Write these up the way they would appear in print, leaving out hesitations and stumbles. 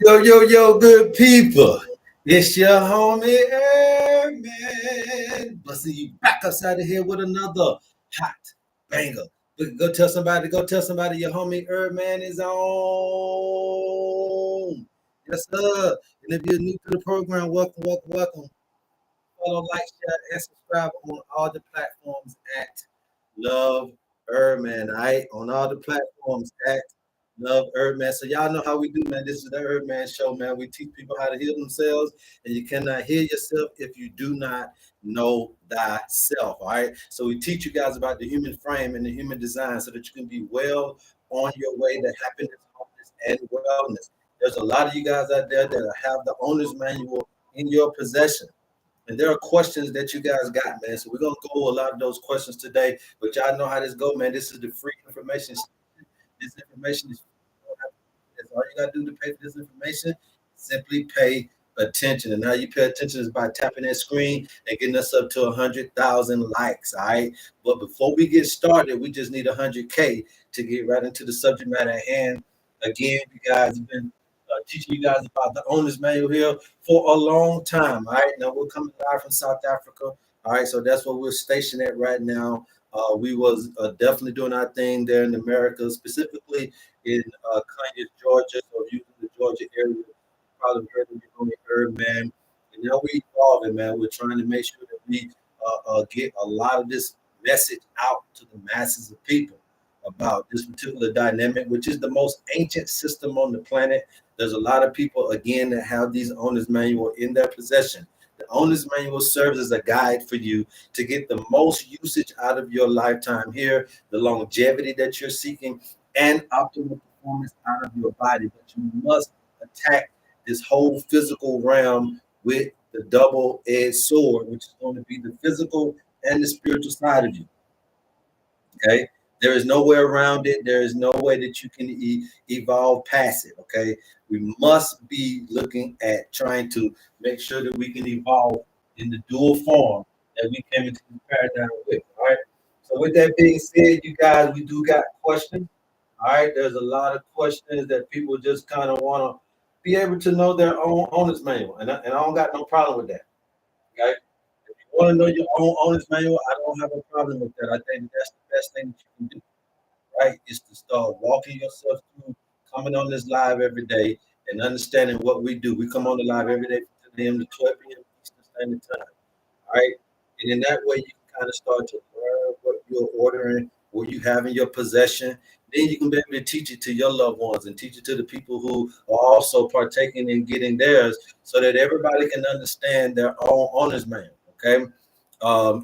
Yo, good people. It's your homie HerbMan. Busting you back outside of here with another hot banger. Go tell somebody your homie HerbMan is on. Yes, sir. And if you're new to the program, welcome. Follow, like, share, and subscribe on all the platforms at Love Herb, all right? On all the platforms at Love Herb. So y'all know how we do, man. This is the Herb Show, man. We teach people how to heal themselves, and you cannot heal yourself if you do not know thyself. All right. So we teach you guys about the human frame and the human design so that you can be well on your way to happiness, wholeness, and wellness. There's a lot of you guys out there that have the owner's manual in your possession. And there are questions that you guys got, man. So we're gonna go a lot of those questions today. But y'all know how this go, man. This is the free information. This information is that's all you gotta do to pay for this information. Simply pay attention. And how you pay attention is by tapping that screen and getting us up to 100,000 likes. All right. But before we get started, we just need 100K to get right into the subject matter at hand. Again, you guys have been teaching you guys about the owner's manual here for a long time. All right, now we're coming live from South Africa. All right, so that's where we're stationed at right now. We was definitely doing our thing there in America, specifically in Conyers, Georgia. So if you in the Georgia area, you probably heard of me heard, man. And now we evolving, man. We're trying to make sure that we get a lot of this message out to the masses of people about this particular dynamic, which is the most ancient system on the planet. There's a lot of people, again, that have these owner's manual in their possession. The owner's manual serves as a guide for you to get the most usage out of your lifetime here, the longevity that you're seeking, and optimal performance out of your body. But you must attack this whole physical realm with the double-edged sword, which is going to be the physical and the spiritual side of you. Okay. There is no way around it. There is no way that you can evolve past it. Okay. We must be looking at trying to make sure that we can evolve in the dual form that we came into the paradigm with. All right. So, with that being said, you guys, we do got questions. All right. There's a lot of questions that people just kind of want to be able to know their own owner's manual. And I don't got no problem with that. Okay. If you want to know your own owner's manual, I don't have a problem with that. I think that's the best thing that you can do, right? Is to start walking yourself through coming on this live every day and understanding what we do. We come on the live every day from 10 a.m. to 12 p.m. Eastern Standard Time, all right? And in that way, you can kind of start to learn what you're ordering, what you have in your possession. Then you can be able to teach it to your loved ones and teach it to the people who are also partaking in getting theirs so that everybody can understand their own owner's manual, okay?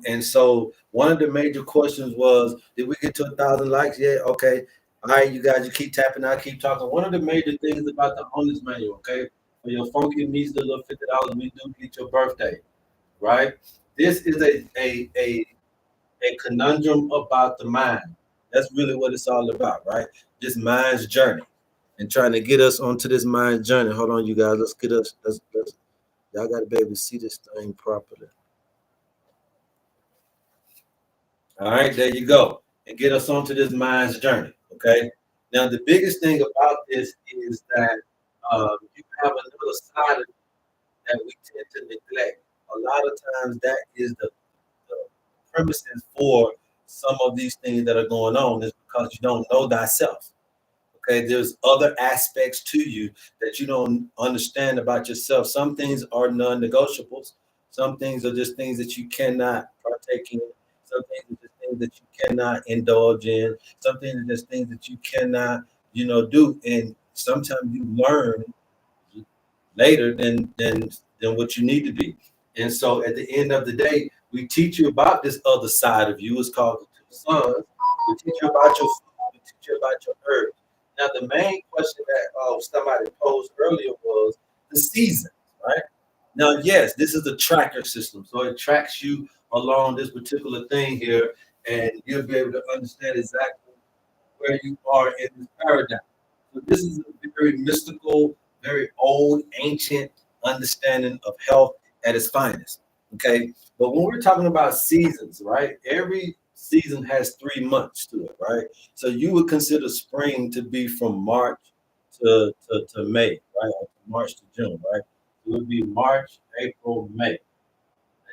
And so one of the major questions was, did we get to 1,000 likes? Yeah, okay. All right, you guys, you keep tapping, I keep talking. One of the major things about the owner's manual, okay? For your funky needs, the little $50 we do get your birthday, right? This is a conundrum about the mind. That's really what it's all about, right? This mind's journey and trying to get us onto this mind journey. Hold on, you guys. Let's get us. Let's y'all got to be able to see this thing properly. All right, there you go. And get us onto this mind's journey. Okay. Now, the biggest thing about this is that you have another side of it that we tend to neglect. A lot of times, that is the premises for some of these things that are going on is because you don't know thyself. Okay, there's other aspects to you that you don't understand about yourself. Some things are non-negotiables. Some things are just things that you cannot partake in. Some things are just things that you cannot indulge in. Some things are just things that you cannot, do. And sometimes you learn later than what you need to be. And so at the end of the day, we teach you about this other side of you. It's called the two sons. We teach you about your food. We teach you about your herbs. Now, the main question that somebody posed earlier was the seasons, right? Now, yes, this is a tracker system, so it tracks you along this particular thing here, and you'll be able to understand exactly where you are in this paradigm. So this is a very mystical, very old, ancient understanding of health at its finest. Okay, but when we're talking about seasons, right? Every season has 3 months to it, right? So you would consider spring to be from March to May, right? March to June, right? It would be March, April, May. And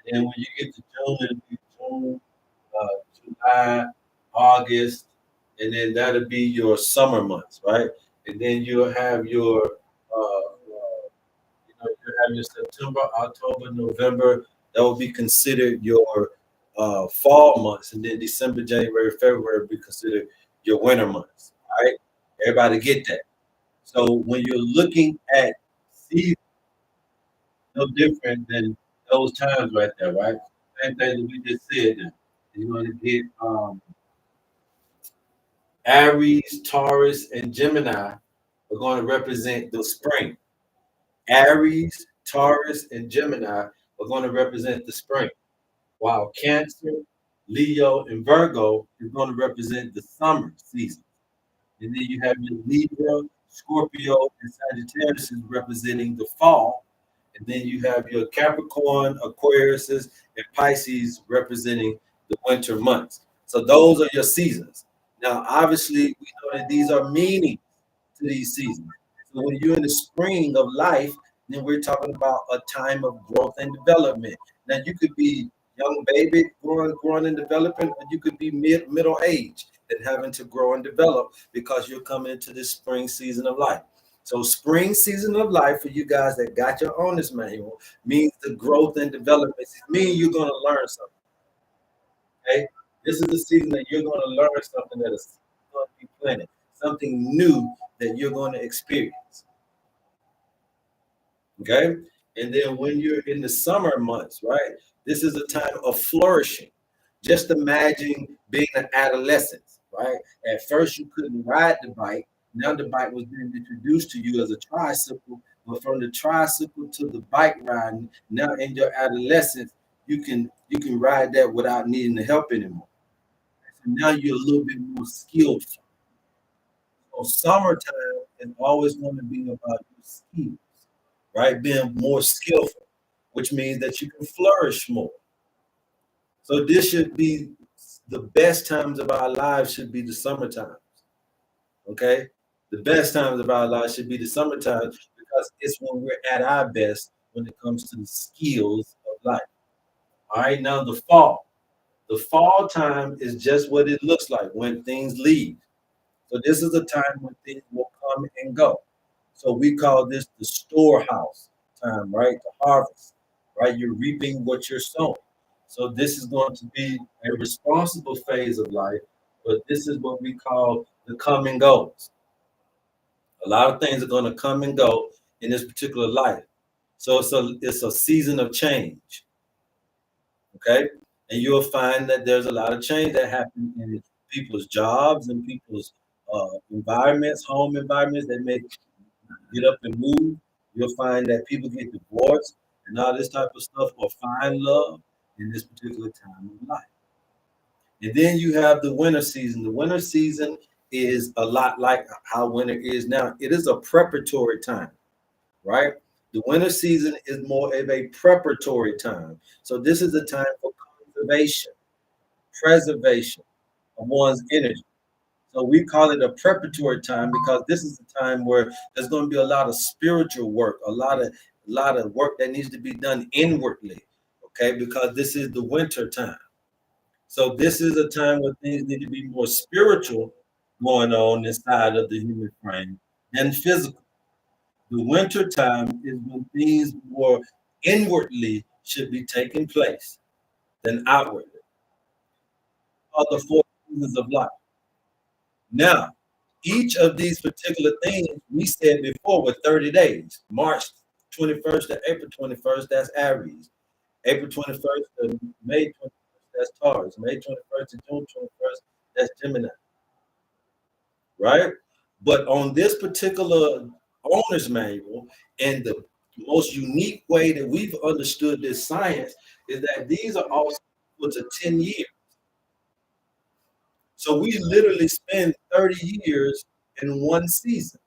then when you get to June, it'll be June, July, August, and then that'll be your summer months, right? And then you'll have your you have your September, October, November. That will be considered your fall months, and then December, January, February will be considered your winter months. All right, everybody get that. So when you're looking at seasons, no different than those times right there, right? Same thing that we just said. Now you're going to get Aries, Taurus, and Gemini are going to represent the spring. Aries, Taurus, and Gemini are going to represent the spring, while Cancer, Leo, and Virgo is going to represent the summer season. And then you have your Libra, Scorpio, and Sagittarius is representing the fall. And then you have your Capricorn, Aquarius, and Pisces representing the winter months. So those are your seasons. Now, obviously, we know that these are meaning to these seasons. So when you're in the spring of life, then we're talking about a time of growth and development. Now, you could be young baby growing and developing, or you could be middle age and having to grow and develop because you're coming into this spring season of life. So spring season of life for you guys that got your owner's manual means the growth and development. It means you're going to learn something. Okay, this is the season that you're going to learn something that is going to be planted, something new that you're going to experience. Okay, and then when you're in the summer months, right? This is a time of flourishing. Just imagine being an adolescent, right? At first, you couldn't ride the bike. Now the bike was being introduced to you as a tricycle, but from the tricycle to the bike riding, now in your adolescence, you can ride that without needing the help anymore. So now you're a little bit more skillful. So summertime is always going to be about your skills, right? Being more skillful, which means that you can flourish more. So this should be the best times of our lives should be the summertime. Okay. The best times of our lives should be the summertime because it's when we're at our best when it comes to the skills of life. All right. Now the fall. The fall time is just what it looks like when things leave. So this is a time when things will come and go. So we call this the storehouse time, right? The harvest, right? You're reaping what you're sowing. So this is going to be a responsible phase of life, but this is what we call the come and goes. A lot of things are going to come and go in this particular life. So it's a season of change. Okay. And you'll find that there's a lot of change that happens in people's jobs and people's environments, home environments. They may get up and move. You'll find that people get divorced and all this type of stuff or find love in this particular time of life. And then you have the winter season. The winter season is a lot like how winter is now. It is a preparatory time, right? The winter season is more of a preparatory time. So this is a time for conservation, preservation of one's energy. So we call it a preparatory time because this is a time where there's going to be a lot of spiritual work, a lot of work that needs to be done inwardly. Okay, because this is the winter time. So this is a time where things need to be more spiritual going on inside of the human frame than physical. The winter time is when things more inwardly should be taking place than outwardly. Are the four seasons of life. Now, each of these particular things we said before were 30 days. March 21st to April 21st, that's Aries. April 21st to May 21st, that's Taurus. May 21st to June 21st, that's Gemini. Right? But on this particular owner's manual, and the most unique way that we've understood this science is that these are also equal to 10 years. So we literally spend 30 years in one season.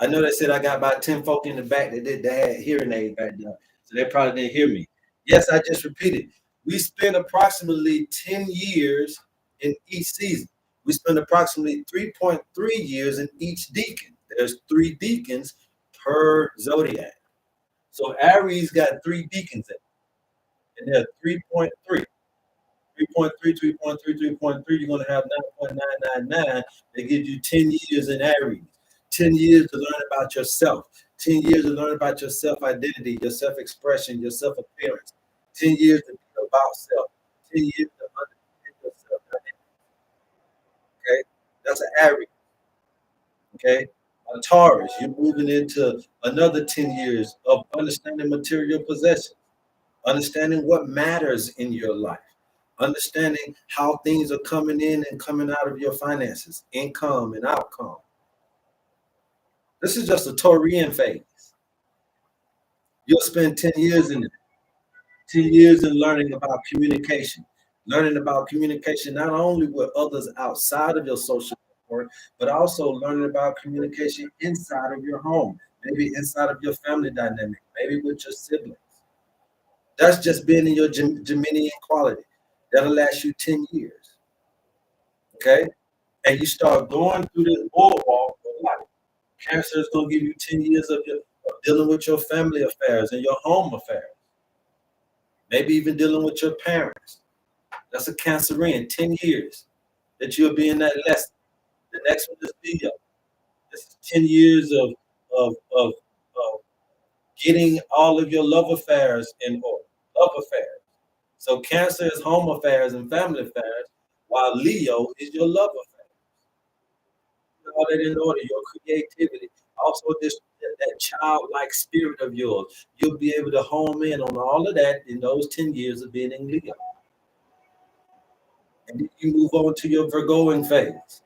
I know they said I got about 10 folk in the back that had hearing aid back there. So they probably didn't hear me. Yes, I just repeated. We spend approximately 10 years in each season. We spend approximately 3.3 years in each deacon. There's 3 deacons per zodiac. So Aries got 3 deacons in it, and they're 3.3. 3.3, 3.3, 3.3, you're going to have 9.999. They give you 10 years in Aries, 10 years to learn about yourself, 10 years to learn about your self identity, your self expression, your self appearance, 10 years to be about self, 10 years to understand yourself. Okay, that's an Aries. Okay, a Taurus, you're moving into another 10 years of understanding material possessions, understanding what matters in your life, understanding how things are coming in and coming out of your finances, income and outcome. This is just a Taurian phase. You'll spend 10 years in it, 10 years in learning about communication not only with others outside of your social network, but also learning about communication inside of your home, maybe inside of your family dynamic, maybe with your siblings. That's just being in your Geminian quality. That'll last you 10 years. Okay? And you start going through this boardwalk of life. Cancer is going to give you 10 years of dealing with your family affairs and your home affairs. Maybe even dealing with your parents. That's a Cancerian, 10 years that you'll be in that lesson. The next one is Leo. This is 10 years of getting all of your love affairs in order. Love affairs. So Cancer is home affairs and family affairs, while Leo is your love affairs. All that in order, your creativity. Also, that childlike spirit of yours. You'll be able to home in on all of that in those 10 years of being in Leo. And then you move on to your Virgoing phase.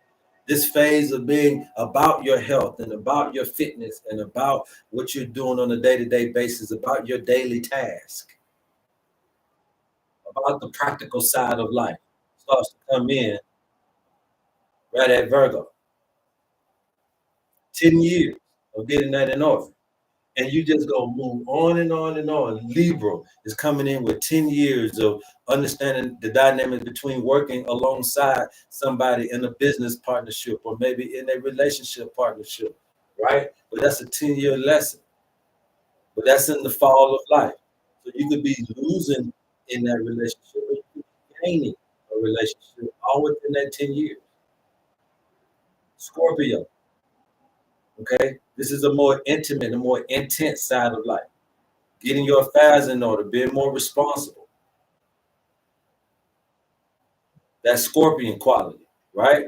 This phase of being about your health and about your fitness and about what you're doing on a day-to-day basis, about your daily task, about the practical side of life starts to come in right at Virgo. 10 years of getting that in order. And you just go move on and on and on. Libra is coming in with 10 years of understanding the dynamics between working alongside somebody in a business partnership or maybe in a relationship partnership, right? But that's a 10-year lesson. But that's in the fall of life. So you could be losing in that relationship, or you could be gaining a relationship all within that 10 years. Scorpio, okay? This is a more intimate, a more intense side of life. Getting your affairs in order, being more responsible. That Scorpion quality, right?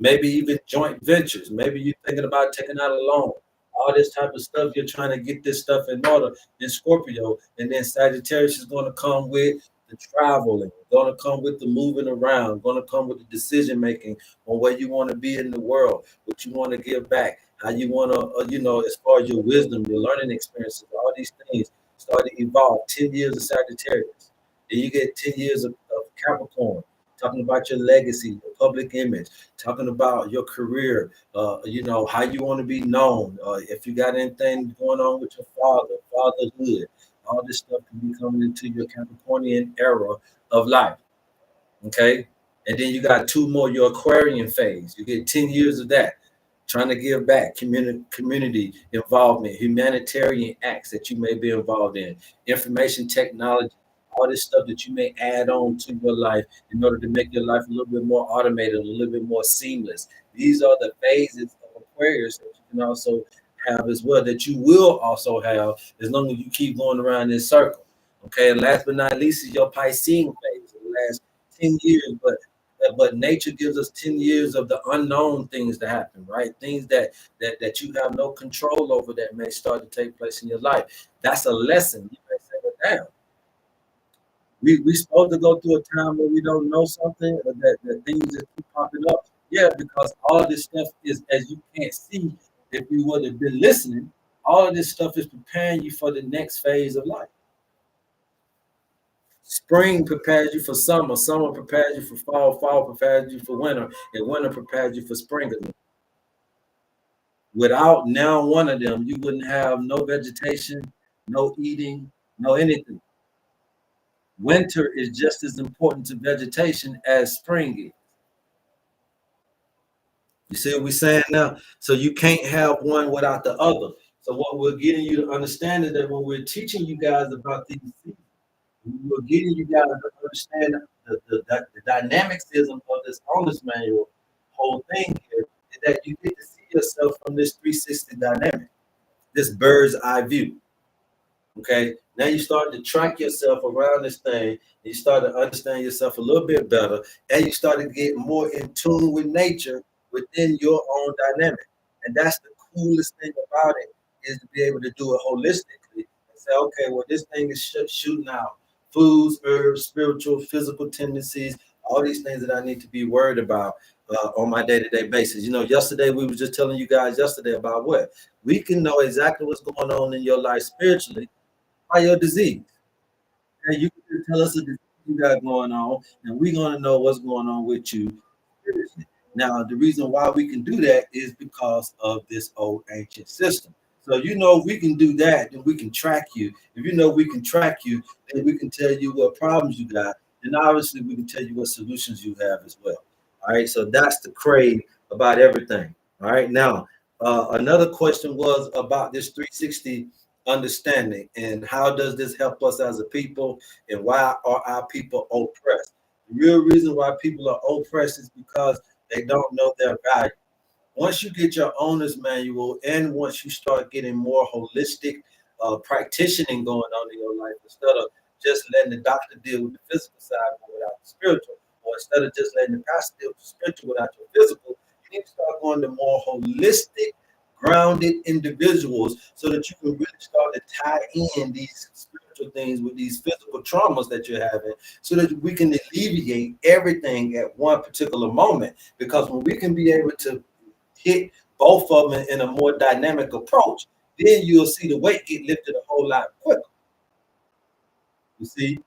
Maybe even joint ventures. Maybe you're thinking about taking out a loan. All this type of stuff, you're trying to get this stuff in order in Scorpio. And then Sagittarius is going to come with the traveling, going to come with the moving around, going to come with the decision making on where you want to be in the world, what you want to give back, how you want to, as far as your wisdom, your learning experiences, all these things start to evolve. 10 years of Sagittarius. Then you get 10 years of Capricorn, talking about your legacy, your public image, talking about your career, how you want to be known. If you got anything going on with your fatherhood, all this stuff can be coming into your Capricornian era of life. Okay. And then you got 2 more, your Aquarian phase. You get 10 years of that. Trying to give back, community involvement, humanitarian acts that you may be involved in, information technology, all this stuff that you may add on to your life in order to make your life a little bit more automated, a little bit more seamless. These are the phases of Aquarius that you can also have as well, that you will also have as long as you keep going around this circle. Okay, and last but not least is your Piscean phase, the last 10 years, but nature gives us 10 years of the unknown things to happen, right? Things that you have no control over that may start to take place in your life. That's a lesson. You may say, well, damn, we supposed to go through a time where we don't know something, or that things just keep popping up. Yeah, because all of this stuff is, as you can't see, if you would have been listening, all of this stuff is preparing you for the next phase of life. Spring prepares you for summer, summer prepares you for fall, fall prepares you for winter, and winter prepares you for spring. Without now one of them, you wouldn't have no vegetation, no eating, no anything. Winter is just as important to vegetation as spring is. You see what we're saying now? So you can't have one without the other. So what we're getting you to understand is that when we're teaching you guys about these things, we're getting you guys to understand the dynamicsism of this owner's manual. Whole thing here is that you get to see yourself from this 360 dynamic, this bird's eye view. Okay, now you start to track yourself around this thing. You start to understand yourself a little bit better, and you start to get more in tune with nature within your own dynamic. And that's the coolest thing about it is to be able to do it holistically and say, okay, well, this thing is shooting out foods, herbs, spiritual, physical tendencies, all these things that I need to be worried about on my day-to-day basis. You know, yesterday we were just telling you guys yesterday about what we can know exactly what's going on in your life spiritually by your disease. And you can tell us a disease you got going on, and we're gonna know what's going on with you spiritually. Now, the reason why we can do that is because of this old ancient system. So you know, if we can do that, then we can track you. If you know we can track you, then we can tell you what problems you got, and obviously we can tell you what solutions you have as well. All right, so that's the crave about everything. All right, now another question was about this 360 understanding and how does this help us as a people and why are our people oppressed? The real reason why people are oppressed is because they don't know their value. Once you get your owner's manual and once you start getting more holistic practicing going on in your life, instead of just letting the doctor deal with the physical side without the spiritual, or instead of just letting the pastor deal with the spiritual without your physical, you need to start going to more holistic, grounded individuals so that you can really start to tie in these spiritual things with these physical traumas that you're having so that we can alleviate everything at one particular moment. Because when we can be able to hit both of them in a more dynamic approach, then you'll see the weight get lifted a whole lot quicker. You see,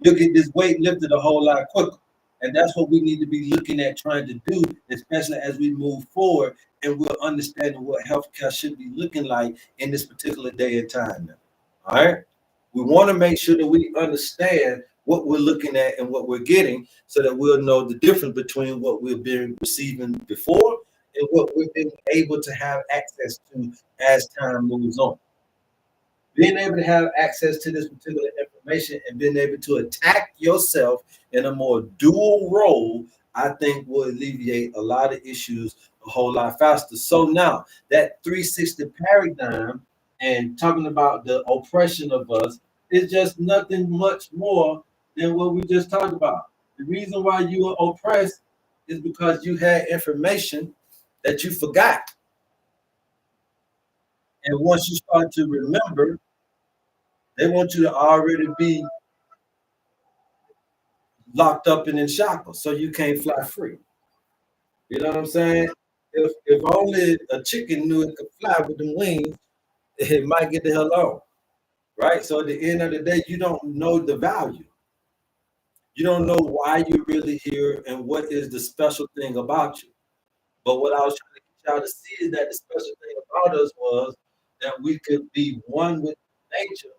you'll get this weight lifted a whole lot quicker. And that's what we need to be looking at trying to do, especially as we move forward and we're understanding what healthcare should be looking like in this particular day and time now. All right. We want to make sure that we understand what we're looking at and what we're getting so that we'll know the difference between what we've been receiving before and what we've been able to have access to as time moves on. Being able to have access to this particular information and being able to attack yourself in a more dual role, I think will alleviate a lot of issues a whole lot faster. So now that 360 paradigm and talking about the oppression of us is just nothing much more than what we just talked about. The reason why you are oppressed is because you had information that you forgot. And once you start to remember, they want you to already be locked up and in shackles, so you can't fly free. You know what I'm saying? If only a chicken knew it could fly with them wings, it might get the hell on, right? So at the end of the day, you don't know the value. You don't know why you're really here and what is the special thing about you. But what I was trying to get y'all to see is that the special thing about us was that we could be one with nature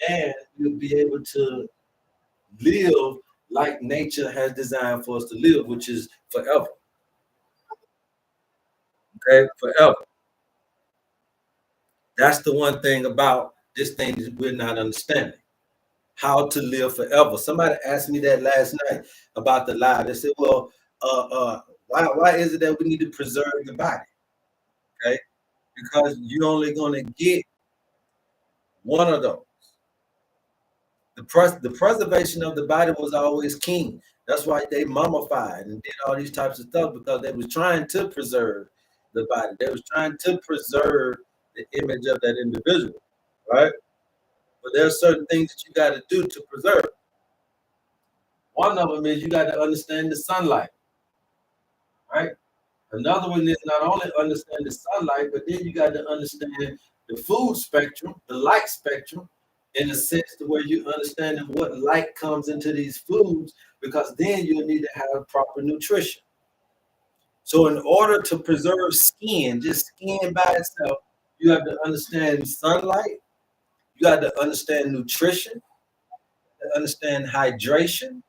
and we'll be able to live like nature has designed for us to live, which is forever. Okay, forever. That's the one thing about this thing that we're not understanding. How to live forever. Somebody asked me that last night about the lie. They said, well, why is it that we need to preserve the body? Okay, because you're only going to get one of those. The preservation of the body was always king. That's why they mummified and did all these types of stuff because they was trying to preserve the body. They was trying to preserve the image of that individual, right? But there are certain things that you got to do to preserve. One of them is you got to understand the sunlight, right? Another one is not only understand the sunlight, but then you got to understand the food spectrum, the light spectrum, in a sense to where you understanding what light comes into these foods, because then you'll need to have proper nutrition. So in order to preserve skin, just skin by itself, you have to understand sunlight, you got to understand nutrition, understand hydration,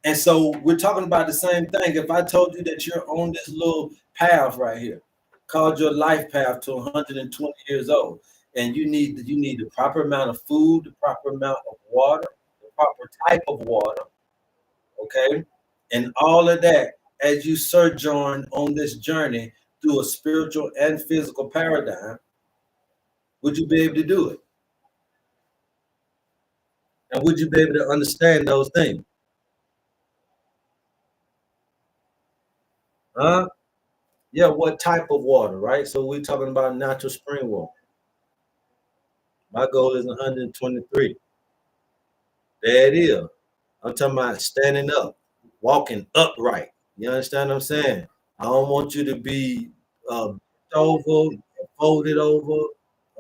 And so we're talking about the same thing. If I told you that you're on this little path right here, called your life path to 120 years old, and you need the proper amount of food, the proper amount of water, the proper type of water, okay, and all of that as you sojourn on this journey through a spiritual and physical paradigm, would you be able to do it? And would you be able to understand those things? Huh? Yeah, what type of water, right? So we're talking about natural spring water. My goal is 123. There it is. I'm talking about standing up, walking upright. You understand what I'm saying? I don't want you to be over, folded over.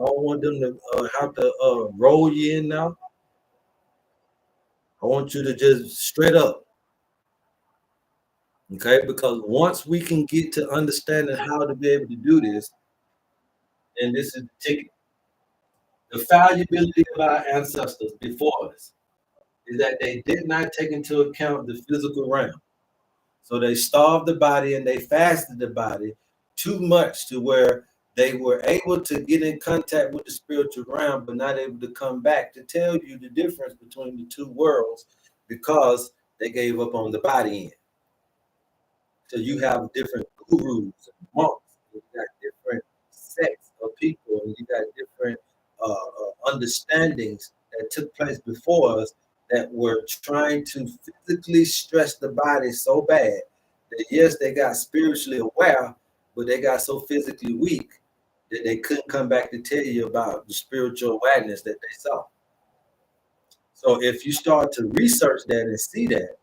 I don't want them to have to roll you in now. I want you to just straight up, okay? Because once we can get to understanding how to be able to do this, and this is the ticket, the fallibility of our ancestors before us is that they did not take into account the physical realm. So they starved the body and they fasted the body too much to where they were able to get in contact with the spiritual realm, but not able to come back to tell you the difference between the two worlds because they gave up on the body end. So you have different gurus and monks, and you got different sects of people, and you got different understandings that took place before us that were trying to physically stress the body so bad that yes, they got spiritually aware, but they got so physically weak that they couldn't come back to tell you about the spiritual awareness that they saw. So if you start to research that and see that,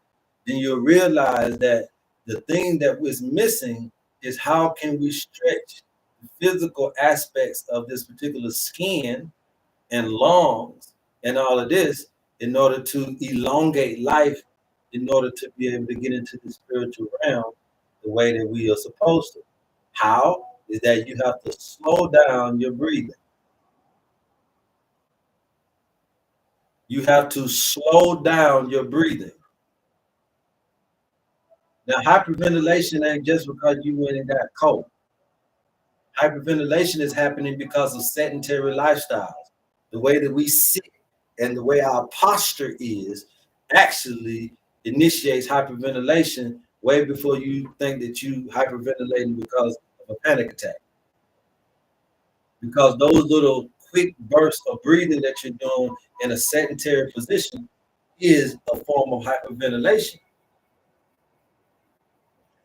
then you'll realize that the thing that was missing is how can we stretch the physical aspects of this particular skin and lungs and all of this in order to elongate life, in order to be able to get into the spiritual realm the way that we are supposed to. How is that you have to slow down your breathing. You have to slow down your breathing. Now, hyperventilation ain't just because you went and got cold. Hyperventilation is happening because of sedentary lifestyles. The way that we sit and the way our posture is actually initiates hyperventilation way before you think that you hyperventilating because of a panic attack. Because those little quick bursts of breathing that you're doing in a sedentary position is a form of hyperventilation.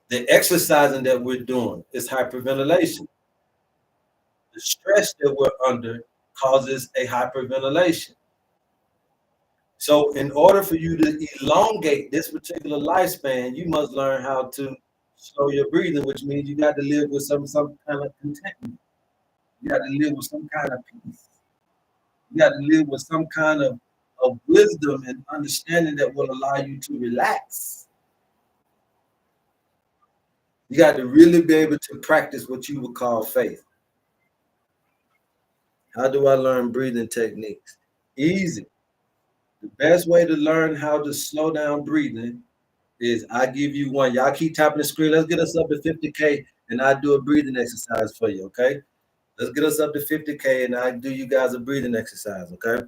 The exercising that we're doing is hyperventilation. The stress that we're under causes a hyperventilation. So, in order for you to elongate this particular lifespan, you must learn how to slow your breathing, which means you got to live with some kind of contentment. You got to live with some kind of peace. You got to live with some kind of wisdom and understanding that will allow you to relax. You got to really be able to practice what you would call faith. How do I learn breathing techniques? Easy. The best way to learn how to slow down breathing is I give you one. Y'all keep tapping the screen. Let's get us up to 50K and I do a breathing exercise for you, okay? Let's get us up to 50K and I do you guys a breathing exercise, okay?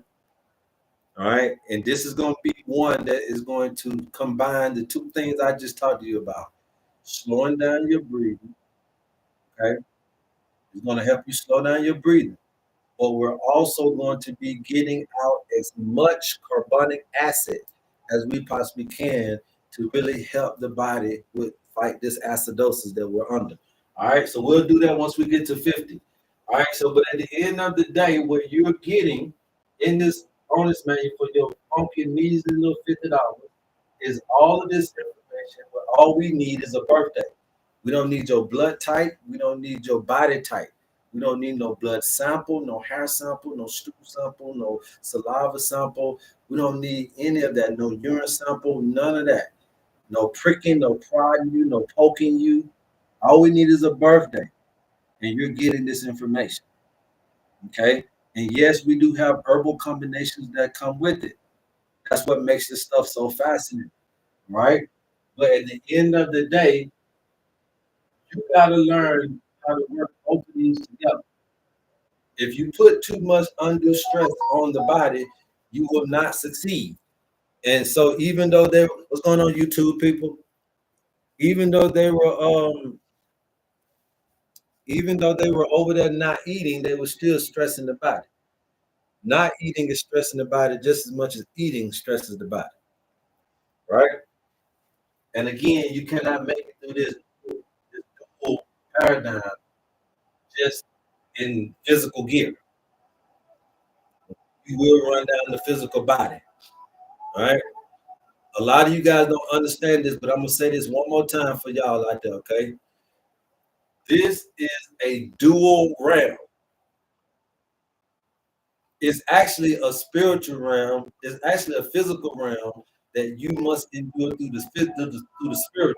All right. And this is going to be one that is going to combine the two things I just talked to you about. Slowing down your breathing, okay? It's going to help you slow down your breathing. But we're also going to be getting out as much carbonic acid as we possibly can to really help the body with fight this acidosis that we're under. All right, so we'll do that once we get to 50. All right, so but at the end of the day, what you're getting in this bonus menu for your funky measly little $50 is all of this information, but all we need is a birthday. We don't need your blood type. We don't need your body type. We don't need no blood sample, no hair sample, no stool sample, no saliva sample. We don't need any of that. No urine sample, none of that. No pricking, no prodding you, no poking you. All we need is a birthday, and you're getting this information. Okay. And yes, we do have herbal combinations that come with it. That's what makes this stuff so fascinating. right? But at the end of the day, you got to learn how to work both of these together. If you put too much undue stress on the body, you will not succeed. And so, what's going on YouTube, people? Even though they were even though they were over there not eating, they were still stressing the body. Not eating is stressing the body just as much as eating stresses the body, right? And again, you cannot make it through this whole paradigm just in physical gear. You will run down the physical body, right? A lot of you guys don't understand this, but I'm gonna say this one more time for y'all out there, okay? This is a dual realm. It's actually a spiritual realm. It's actually a physical realm that you must endure through the spiritual.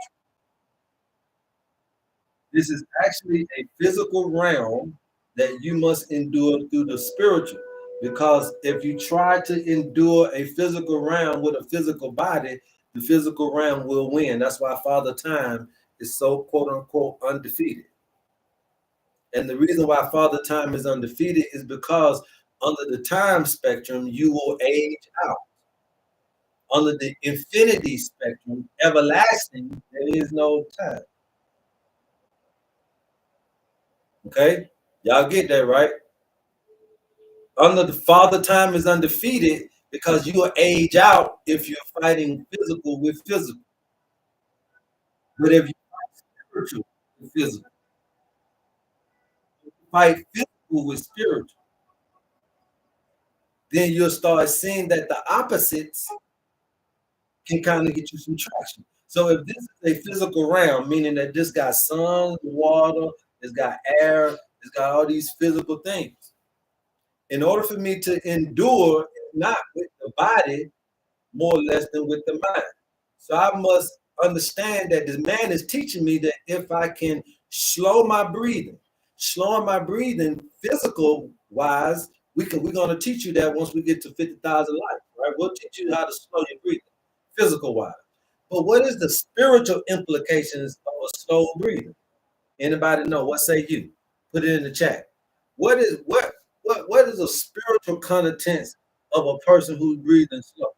This is actually a physical realm that you must endure through the spiritual. Because if you try to endure a physical realm with a physical body, the physical realm will win. That's why Father Time is so quote unquote undefeated. And the reason why Father Time is undefeated is because under the time spectrum, you will age out. Under the infinity spectrum, everlasting, there is no time. Okay? Y'all get that, right? Under the Father Time is undefeated because you will age out if you're fighting physical with physical. But if you fight spiritual with physical, fight physical with spiritual, then you'll start seeing that the opposites can kind of get you some traction. So if this is a physical realm, meaning that this got sun, water, it's got air, it's got all these physical things. In order for me to endure, not with the body, more or less than with the mind. So I must understand that this man is teaching me that if I can slow my breathing, slowing my breathing physical wise, we're gonna teach you that once we get to 50,000 life, right? We'll teach you how to slow your breathing, physical wise. But what is the spiritual implications of a slow breathing? Anybody know? What say you? Put it in the chat. What is the spiritual contents of a person who's breathing slow?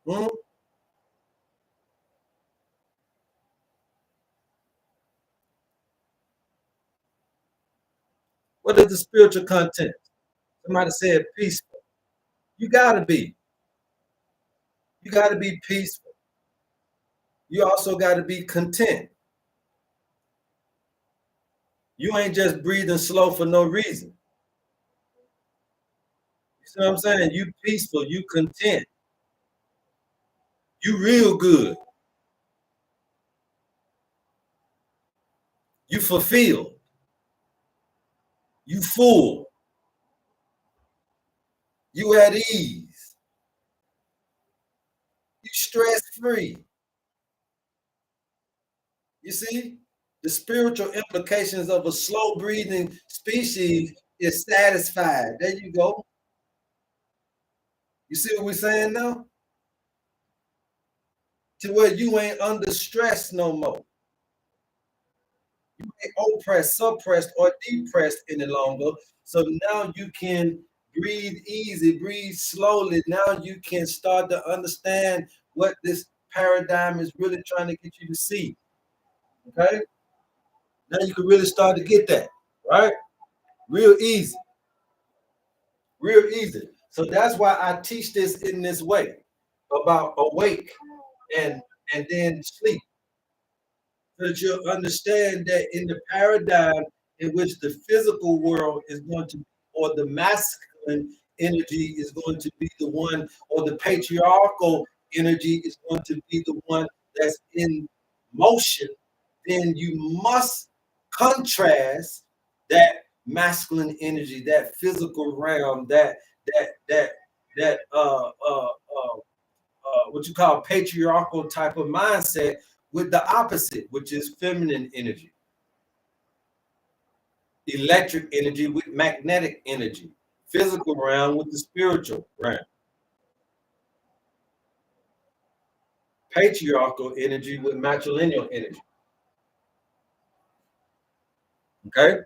Hmm? What is the spiritual content? Somebody said peaceful. You gotta be. You gotta be peaceful. You also gotta be content. You ain't just breathing slow for no reason. You see what I'm saying? You peaceful, you content, you real good, you fulfilled, you full, you at ease, you stress free. You see? The spiritual implications of a slow breathing species is satisfied. There you go. You see what we're saying now? To where you ain't under stress no more. You ain't oppressed, suppressed, or depressed any longer. So now you can breathe easy, breathe slowly. Now you can start to understand what this paradigm is really trying to get you to see. Okay? Now you can really start to get that, right? Real easy. Real easy. So that's why I teach this in this way about awake and then sleep. So that you'll understand that in the paradigm in which the physical world is going to, or the masculine energy is going to be the one, or the patriarchal energy is going to be the one that's in motion, then you must contrast that masculine energy, that physical realm, that that what you call patriarchal type of mindset with the opposite, which is feminine energy, electric energy with magnetic energy. physical realm with the spiritual realm, patriarchal energy with matrilineal energy. Okay,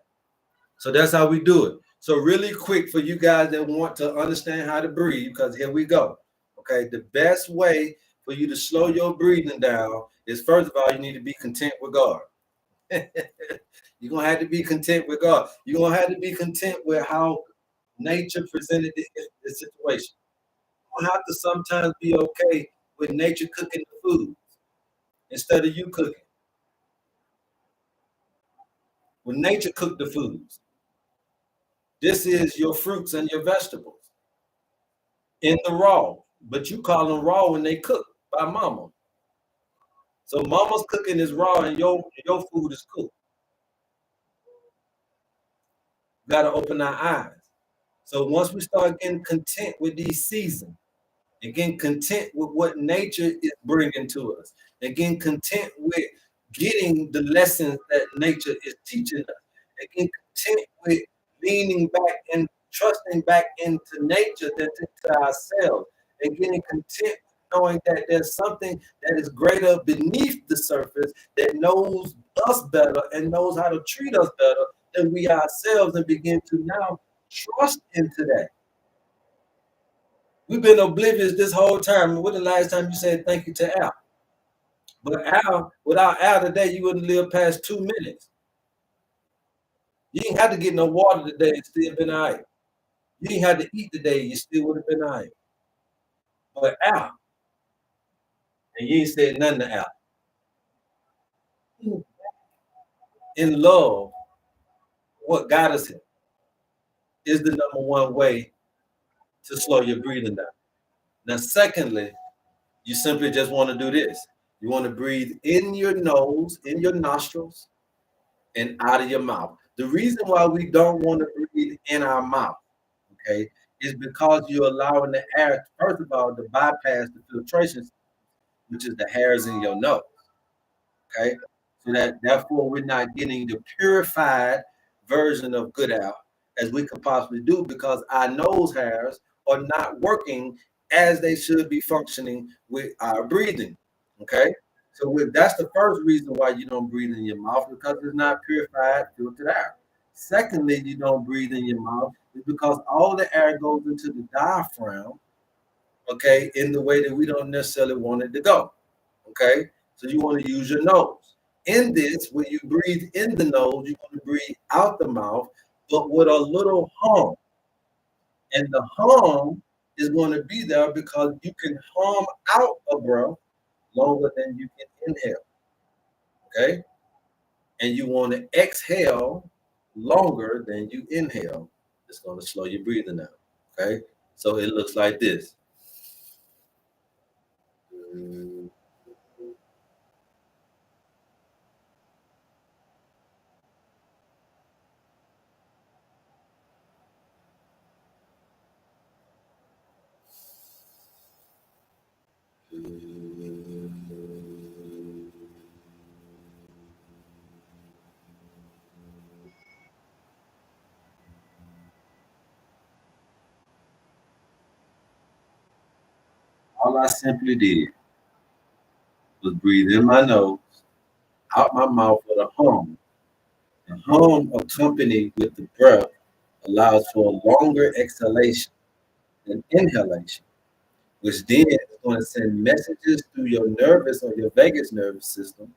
so that's how we do it. So really quick for you guys that want to understand how to breathe, because here we go. Okay, the best way for you to slow your breathing down is, first of all, you need to be content with God. You're gonna have to be content with God. You're gonna have to be content with how nature presented the situation. You don't have to sometimes be okay with nature cooking the food instead of you cooking. When nature cooked the foods, this is your fruits and your vegetables in the raw, but you call them raw when they cook by mama. So mama's cooking is raw and your food is cooked. You gotta open our eyes. So once we start getting content with these seasons, and getting content with what nature is bringing to us, and getting content with getting the lessons that nature is teaching us, and getting content with leaning back and trusting back into nature than into ourselves, and getting content knowing that there's something that is greater beneath the surface that knows us better and knows how to treat us better than we ourselves, and begin to now trust into that. We've been oblivious this whole time. When the last time you said thank you to Al? But Al, without Al today, you wouldn't live past 2 minutes. You ain't had to get no water today and still been all right. You ain't had to eat today, you still would have been all right. But Al, and you ain't said nothing to Al. In love, what got us here is the number one way to slow your breathing down. Now, secondly, you simply just want to do this. You want to breathe in your nose, in your nostrils, and out of your mouth. The reason why we don't want to breathe in our mouth, okay, is because you're allowing the air, first of all, to bypass the filtration, which is the hairs in your nose, okay? So that therefore we're not getting the purified version of good air as we could possibly do, because our nose hairs are not working as they should be functioning with our breathing, okay? So that's the first reason why you don't breathe in your mouth, because it's not purified, filtered air. Secondly, you don't breathe in your mouth is because all the air goes into the diaphragm, okay, in the way that we don't necessarily want it to go, okay? So you want to use your nose. In this, when you breathe in the nose, you want to breathe out the mouth, but with a little hum. And the hum is going to be there because you can hum out a breath longer than you can inhale. Okay. And you want to exhale longer than you inhale. It's going to slow your breathing down. Okay. So it looks like this. All I simply did was breathe in my nose, out my mouth with a hum. The hum accompanied with the breath allows for a longer exhalation than inhalation, which then is going to send messages through your nervous or your vagus nervous system,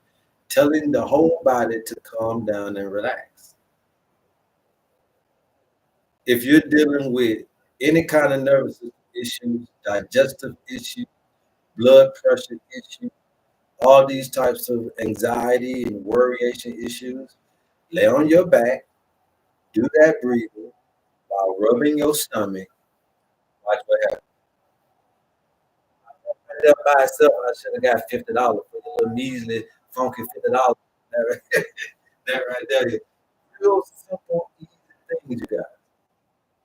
telling the whole body to calm down and relax. If you're dealing with any kind of nervous issues, digestive issues, blood pressure issues, all these types of anxiety and worryation issues, lay on your back, do that breathing while rubbing your stomach. Watch what happens. That by itself, I should have got $50 for the little measly, funky $50. That right there. Real simple, easy things, you guys.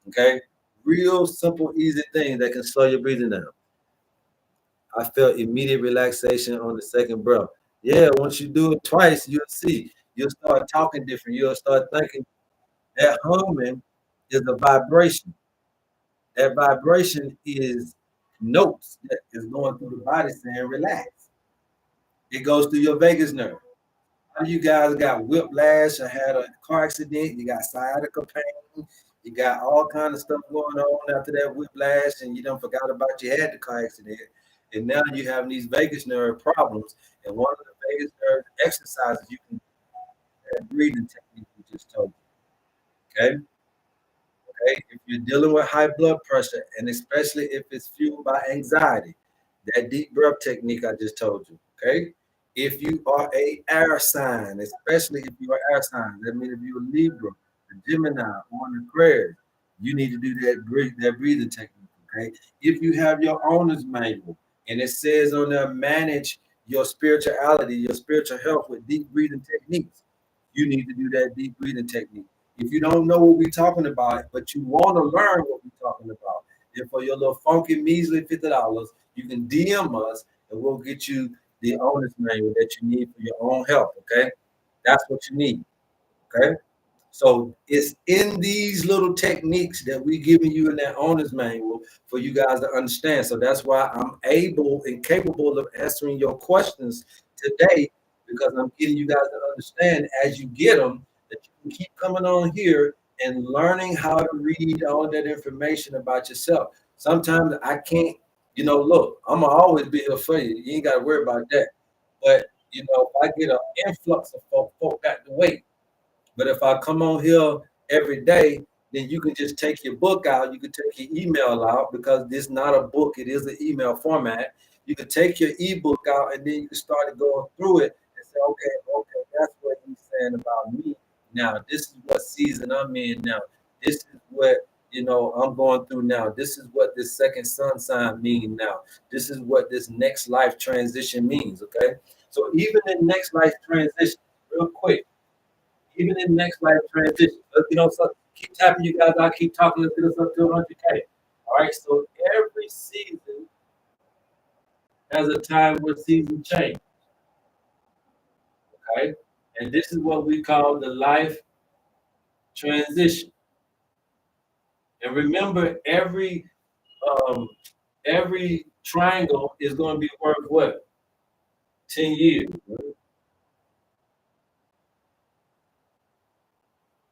Okay? Real simple, easy things that can slow your breathing down. I felt immediate relaxation on the second breath. Yeah, once you do it twice, you'll see. You'll start talking different. You'll start thinking that humming is a vibration. That vibration is notes that is going through the body saying relax. It goes through your vagus nerve. How you guys got whiplash or had a car accident, you got sciatica pain, you got all kind of stuff going on after that whiplash, and you don't forgot about you had the car accident, and now you have these vagus nerve problems. And one of the vagus nerve exercises you can that breathing technique we just told you. Okay. Okay, if you're dealing with high blood pressure, and especially if it's fueled by anxiety, that deep breath technique I just told you. Okay, if you are a air sign, especially if you are air sign, that means if you're a Libra, a Gemini, or an Aquarius, you need to do that breathing technique. Okay, if you have your owner's manual and it says on there manage your spirituality, your spiritual health with deep breathing techniques, you need to do that deep breathing technique. If you don't know what we're talking about, but you want to learn what we're talking about, then for your little funky measly $50, you can DM us and we'll get you the owner's manual that you need for your own health. Okay, that's what you need. Okay. So it's in these little techniques that we giving you in that owner's manual for you guys to understand. So that's why I'm able and capable of answering your questions today, because I'm getting you guys to understand as you get them that you can keep coming on here and learning how to read all that information about yourself. Sometimes I can't, look, I'm gonna always be here for you. You ain't got to worry about that. But if I get an influx of folk got to wait. But if I come on here every day, then you can just take your book out. You can take your email out because this is not a book. It is an email format. You can take your ebook out and then you can start going through it and say, okay, that's what he's saying about me. Now, this is what season I'm in now. This is what, I'm going through now. This is what this second sun sign means now. This is what this next life transition means, okay? So even in next life transition, real quick, even in next life transition. So keep tapping you guys. I keep talking. Let's get us up to 100K. All right. So every season has a time where season change. Okay. And this is what we call the life transition. And remember, um, every triangle is going to be worth what? 10 years. Right?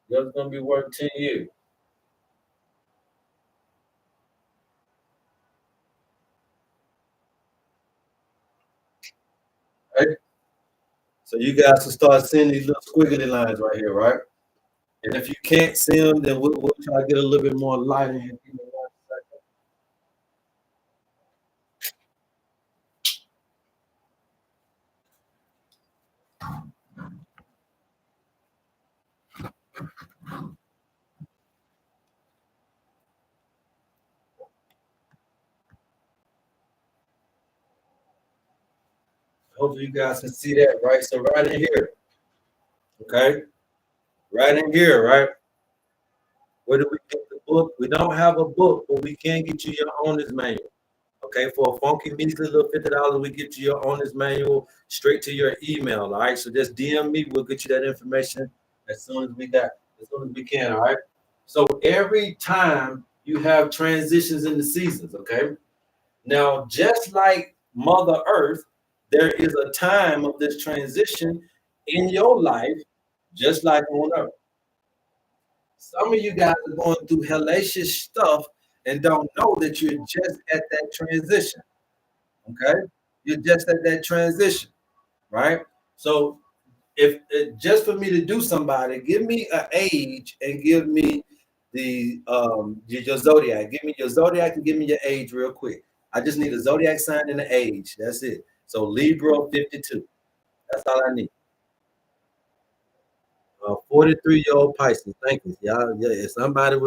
That's going to be worth 10 years. Right? So you guys can start seeing these little squiggly lines right here, right? And if you can't see them, then we'll try to get a little bit more light in here. Give me 1 second. Hopefully you guys can see that, right? So right in here, okay? Right in here, right? Where do we get the book? We don't have a book, but we can get you your owner's manual. Okay, for a funky measly little $50, we get you your owner's manual straight to your email. All right. So just DM me, we'll get you that information as soon as as soon as we can. All right. So every time you have transitions in the seasons, okay? Now, just like Mother Earth, there is a time of this transition in your life, just like on Earth. Some of you guys are going through hellacious stuff and don't know that you're just at that transition. Okay, you're just at that transition, right? So, if just for me to do somebody, give me an age and give me your zodiac. Give me your zodiac and give me your age real quick. I just need a zodiac sign and an age. That's it. So Libra 52. That's all I need. 43-year-old Pisces. Thank you. Yeah. If somebody's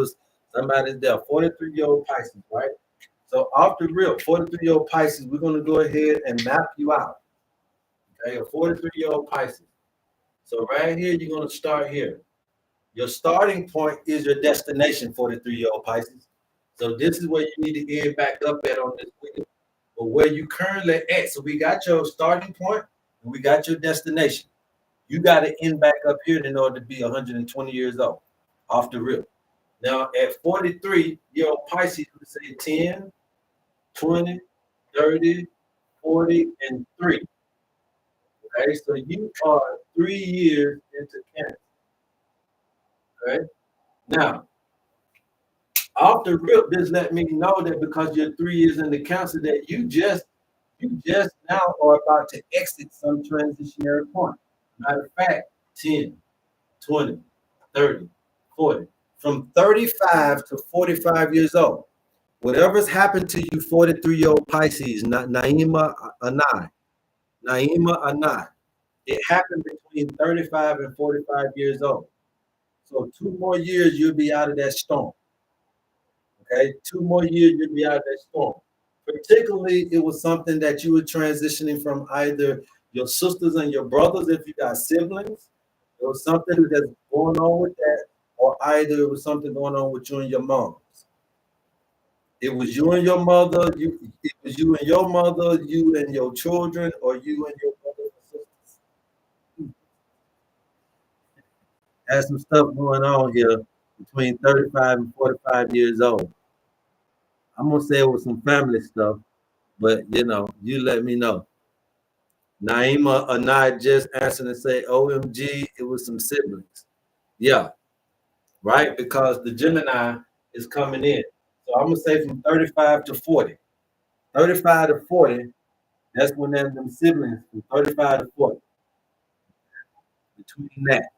there. 43-year-old Pisces, right? So off the real, 43-year-old Pisces, we're gonna go ahead and map you out. Okay, a 43-year-old Pisces. So right here, you're gonna start here. Your starting point is your destination, 43-year-old Pisces. So this is where you need to end back up at on this wheel. But where you currently at, so we got your starting point and we got your destination. You got to end back up here in order to be 120 years old, off the rip. Now, at 43-year-old Pisces, we say 10, 20, 30, 40, and 3. Okay, so you are 3 years into Cancer. Okay, now off the rip, this let me know that because you're 3 years into Cancer, that you just now are about to exit some transitionary point. Matter of fact, 10, 20, 30, 40. From 35 to 45 years old, whatever's happened to you, 43-year-old Pisces, Naima Anai, Naima Anai, it happened between 35 and 45 years old. So 2 more years, you'll be out of that storm. Okay, 2 more years, you'll be out of that storm. Particularly, it was something that you were transitioning from either your sisters and your brothers, if you got siblings. It was something that's going on with that, or either it was something going on with you and your mom. It was you and your mother, it was you and your mother, you and your children, or you and your brothers and sisters. Had some stuff going on here between 35 and 45 years old. I'm gonna say it was some family stuff, but you let me know. Naima or not just answer and say, OMG, it was some siblings. Yeah, right? Because the Gemini is coming in. So I'm gonna say from 35 to 40. 35 to 40, that's when them siblings from 35 to 40. Between that,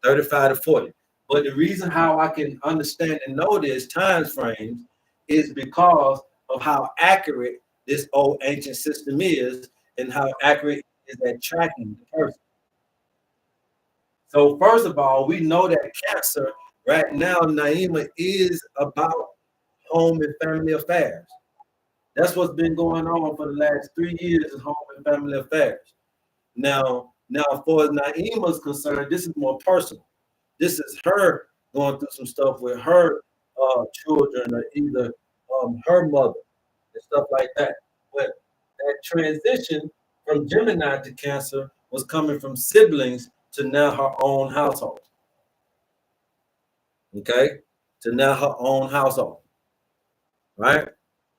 35 to 40. But the reason how I can understand and know this times frames is because of how accurate this old ancient system is and how accurate is at tracking the person. So first of all, we know that Cancer right now, Naima, is about home and family affairs. That's what's been going on for the last 3 years is home and family affairs. Now, for Naima's concerned, this is more personal. This is her going through some stuff with her children or either her mother and stuff like that. But that transition from Gemini to Cancer was coming from siblings to now her own household. Okay? To now her own household. Right?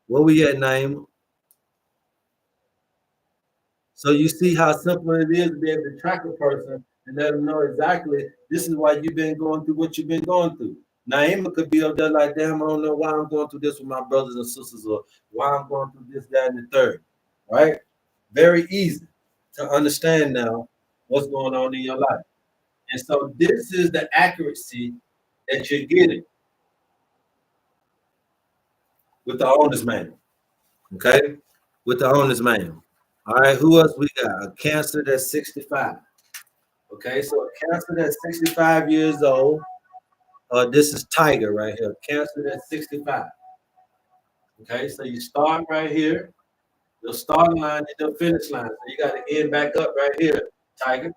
Where we at, Naima? So you see how simple it is to be able to track a person and let them know exactly this is why you've been going through what you've been going through. Naima could be up there like, damn, I don't know why I'm going through this with my brothers and sisters or why I'm going through this, that, and the third. Right? Very easy to understand now what's going on in your life. And so this is the accuracy that you're getting with the owner's manual. Okay? With the owner's manual. All right, who else we got? A Cancer that's 65. Okay, so a Cancer that's 65 years old. This is Tiger right here. Cancer that's 65. Okay, so you start right here. Your starting line is your finish line. So you got to end back up right here, Tiger.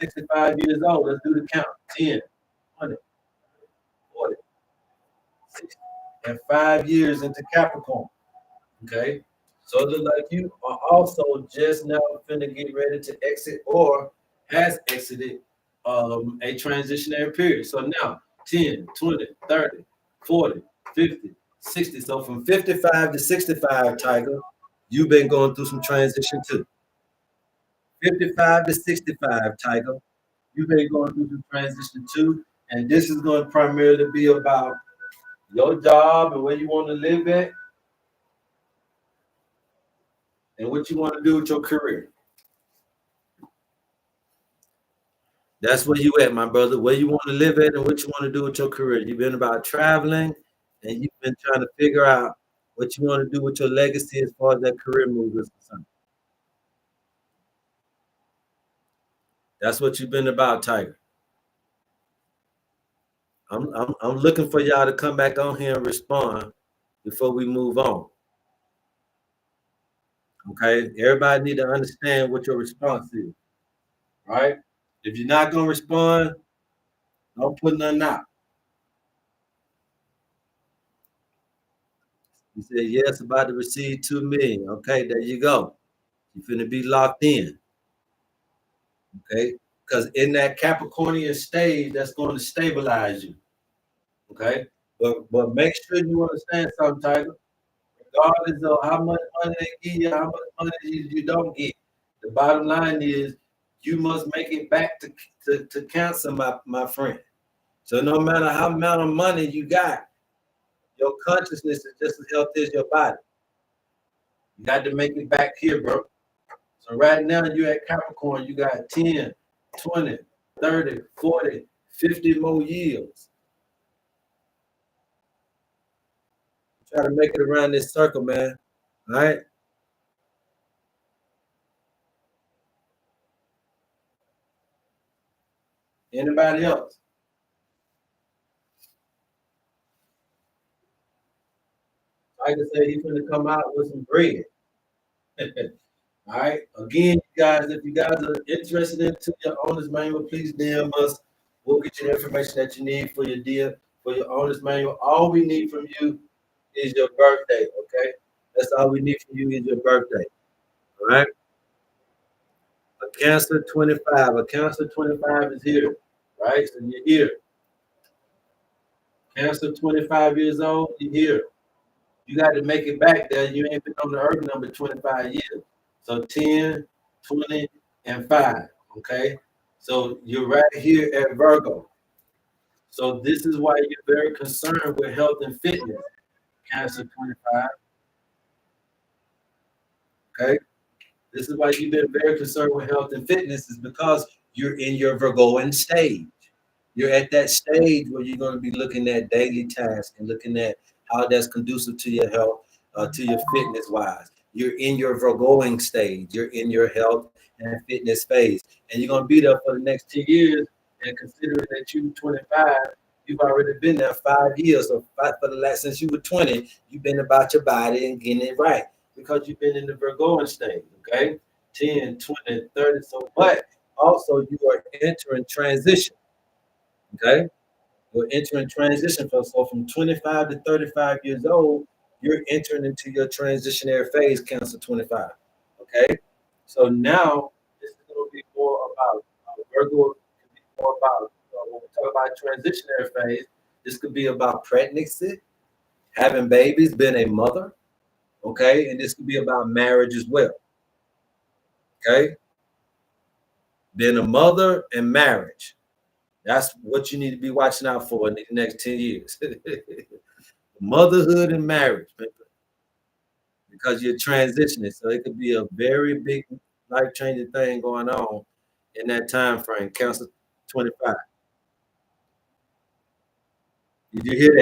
65 years old. Let's do the count. 10, 20, 40, 60, and 5 years into Capricorn. Okay, so it looks like you are also just now finna get ready to exit or has exited a transitionary period. So now 10, 20, 30, 40, 50, 60. So from 55 to 65, Tiger, you've been going through some transition too. 55 to 65, Tiger, you've been going through some transition too. And this is going to primarily be about your job and where you want to live at and what you want to do with your career. That's where you at, my brother. Where you want to live at and what you want to do with your career. You've been about traveling and you've been trying to figure out what you want to do with your legacy as far as that career move is concerned. That's what you've been about, Tiger. I'm looking for y'all to come back on here and respond before we move on. Okay, everybody need to understand what your response is. Right? If you're not gonna respond, don't put nothing out. You say yes, about to receive 2 million. Okay, there you go. You're finna be locked in. Okay, because in that Capricornian stage, that's going to stabilize you. Okay, but make sure you understand something, Tiger. Regardless of how much money they give you, how much money you don't get, the bottom line is you must make it back to cancer, my friend. So no matter how amount of money you got, your consciousness is just as healthy as your body. You got to make it back here, bro. So right now you're at Capricorn, you got 10, 20, 30, 40, 50 more years. Try to make it around this circle, man. All right? Anybody else? Like I said, he's gonna come out with some bread. All right. Again, you guys, if you guys are interested into your owner's manual, please DM us. We'll get you the information that you need for your deal, for your owner's manual. All we need from you is your birthday, okay? That's all we need from you is your birthday. All right. A Cancer 25. A Cancer 25 is here. Right? So you're here. Cancer 25 years old, you're here. You got to make it back there. You ain't been on the earth number 25 years. So 10, 20, and 5. Okay. So you're right here at Virgo. So this is why you're very concerned with health and fitness. Cancer 25. Okay. This is why you've been very concerned with health and fitness, is because you're in your Virgoan stage. You're at that stage where you're going to be looking at daily tasks and looking at how that's conducive to your health, to your fitness wise. You're in your Virgoing stage. You're in your health and fitness phase. And you're going to be there for the next 10 years. And considering that you're 25, you've already been there 5 years. So for the last, since you were 20, you've been about your body and getting it right because you've been in the Virgoing stage. Okay. 10, 20, 30. So, but also you are entering transition. Okay. You're entering transition. So from 25 to 35 years old, you're entering into your transitionary phase, Cancer 25. Okay. So now this is going to be more about Virgo, could be more about when we talk about transitionary phase, this could be about pregnancy, having babies, being a mother. Okay. And this could be about marriage as well. Okay. Being a mother and marriage. That's what you need to be watching out for in the next 10 years. Motherhood and marriage, because you're transitioning. So it could be a very big life-changing thing going on in that time frame. Cancer 25. Did you hear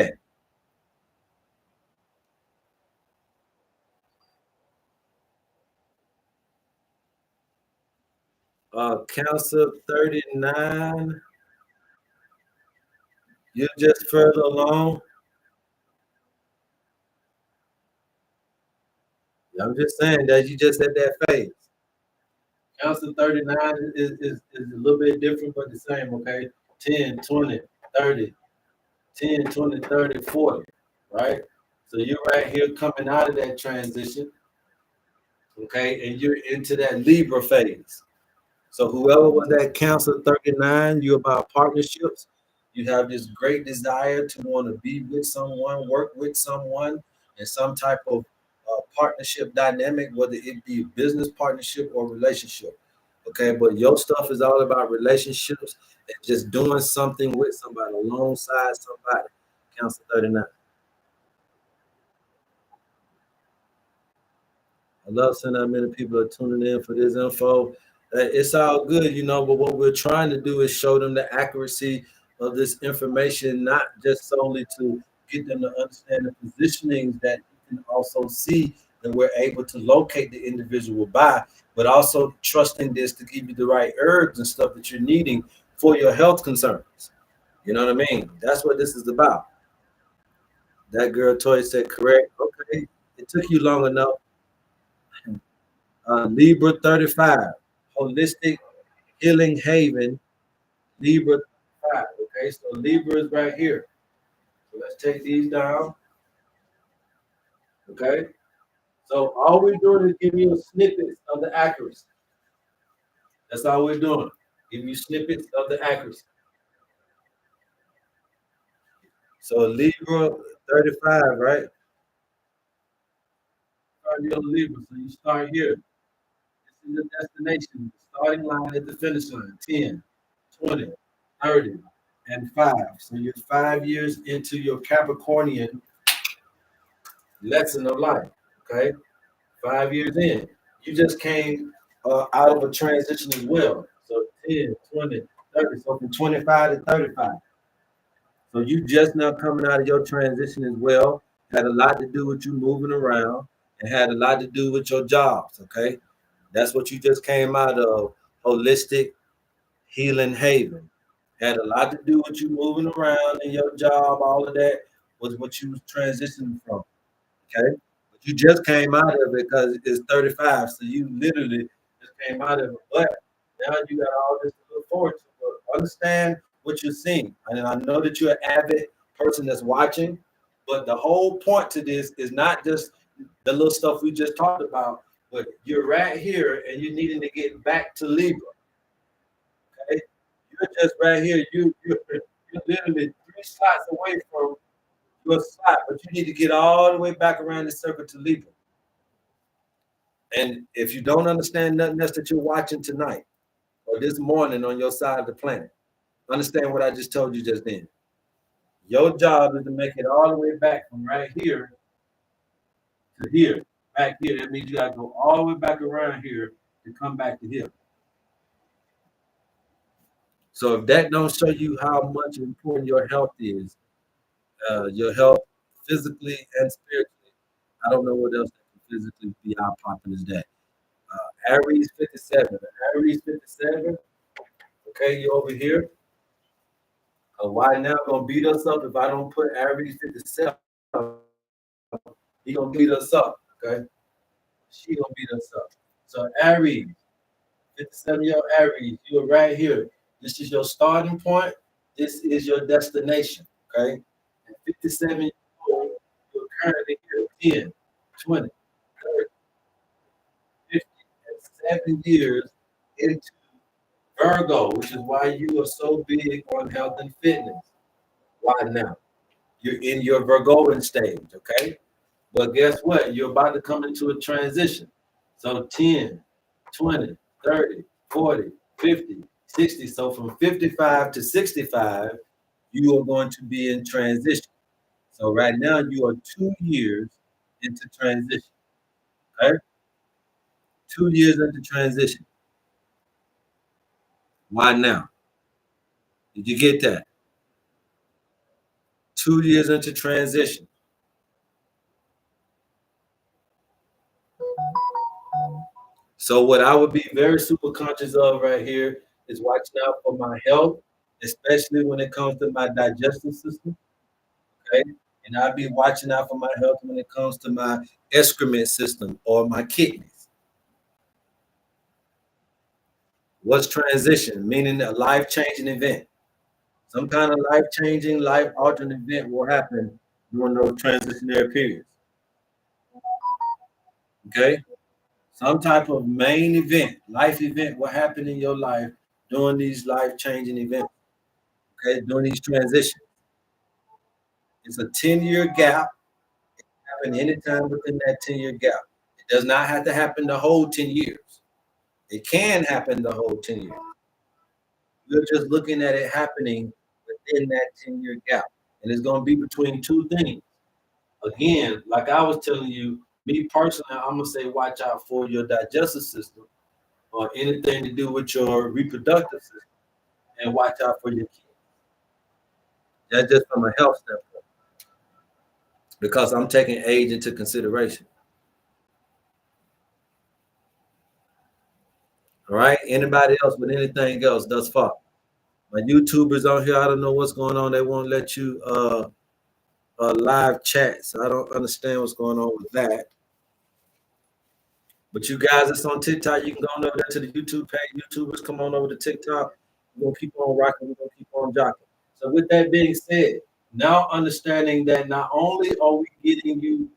that? Cancer 39. You're just further along. I'm just saying that you just at that phase. Cancer 39 is a little bit different, but the same, okay? 10, 20, 30, 10, 20, 30, 40, right? So you're right here coming out of that transition, okay? And you're into that Libra phase. So whoever was at Cancer 39, you're about partnerships. You have this great desire to want to be with someone, work with someone, and some type of partnership dynamic, whether it be a business partnership or relationship. Okay, but your stuff is all about relationships and just doing something with somebody alongside somebody. Cancer 39. I love seeing how many people are tuning in for this info. It's all good, but what we're trying to do is show them the accuracy of this information, not just solely to get them to understand the positionings that you can also see and we're able to locate the individual by, but also trusting this to give you the right herbs and stuff that you're needing for your health concerns. You know what I mean? That's what this is about. That girl Toy said correct. Okay. It took you long enough. Libra 35, Holistic Healing Haven, Libra 5. Okay, so Libra is right here. So let's take these down. Okay, so all we're doing is giving you snippets of the accuracy. That's all we're doing. Giving you snippets of the accuracy. So Libra 35, right? Start your Libra. So you start here. This is your destination, the starting line at the finish line. 10, 20, 30, and 5. So you're 5 years into your Capricornian lesson of life. Okay. 5 years in. You just came out of a transition as well. So 10, 20, 30. So from 25 to 35. So you just now coming out of your transition as well. Had a lot to do with you moving around and had a lot to do with your jobs. Okay. That's what you just came out of. Holistic Healing Haven. Had a lot to do with you moving around in your job, all of that was what you was transitioning from. Okay. But you just came out of it because it's 35. So you literally just came out of it. But now you got all this to look forward to. But understand what you're seeing. And I know that you're an avid person that's watching, but the whole point to this is not just the little stuff we just talked about, but you're right here and you're needing to get back to Libra. Okay? You're just right here. You're literally 3 slots away from your slot, but you need to get all the way back around the circle to Libra. And if you don't understand nothing else that you're watching tonight or this morning on your side of the planet, understand what I just told you just then. Your job is to make it all the way back from right here to here, back here. That means you got to go all the way back around here to come back to here. So if that don't show you how much important your health is, your health physically and spiritually, I don't know what else that can physically be out popping as that. Aries 57. Aries 57. Okay, you over here. Why now gonna beat us up if I don't put Aries 57? He gonna beat us up. Okay, she gonna beat us up. So Aries, 57-year-old Aries, you're right here. This is your starting point. This is your destination. Okay, at 57 years old, you're currently here 10, 20, 30, 50, and 7 years into Virgo, which is why you are so big on health and fitness. Why now? You're in your Virgoan stage, okay? But guess what? You're about to come into a transition. So 10, 20, 30, 40, 50, 60. So from 55 to 65, you are going to be in transition. So right now you are 2 years into transition. Okay? 2 years into transition. Why now? Did you get that? 2 years into transition. So what I would be very super conscious of right here is watching out for my health, especially when it comes to my digestive system. Okay. And I'll be watching out for my health when it comes to my excrement system or my kidneys. What's transition? Meaning a life-changing event. Some kind of life-changing, life-altering event will happen during those transitionary periods. Okay. Some type of main event, life event will happen in your life during these life-changing events. Okay, during these transitions. It's a 10-year gap. It can happen anytime within that 10-year gap. It does not have to happen the whole 10 years. It can happen the whole 10 years. You're just looking at it happening within that 10-year gap. And it's going to be between two things. Again, like I was telling you, me personally, I'm going to say watch out for your digestive system or anything to do with your reproductive system and watch out for your kids. That's just from a health standpoint because I'm taking age into consideration. All right. Anybody else with anything else thus far? My YouTubers on here, I don't know what's going on. They won't let you live chat. So I don't understand what's going on with that. But you guys that's on TikTok, you can go on over there to the YouTube page. YouTubers, come on over to TikTok. We're gonna keep on rocking, we're gonna keep on jocking. So with that being said, now understanding that not only are we getting you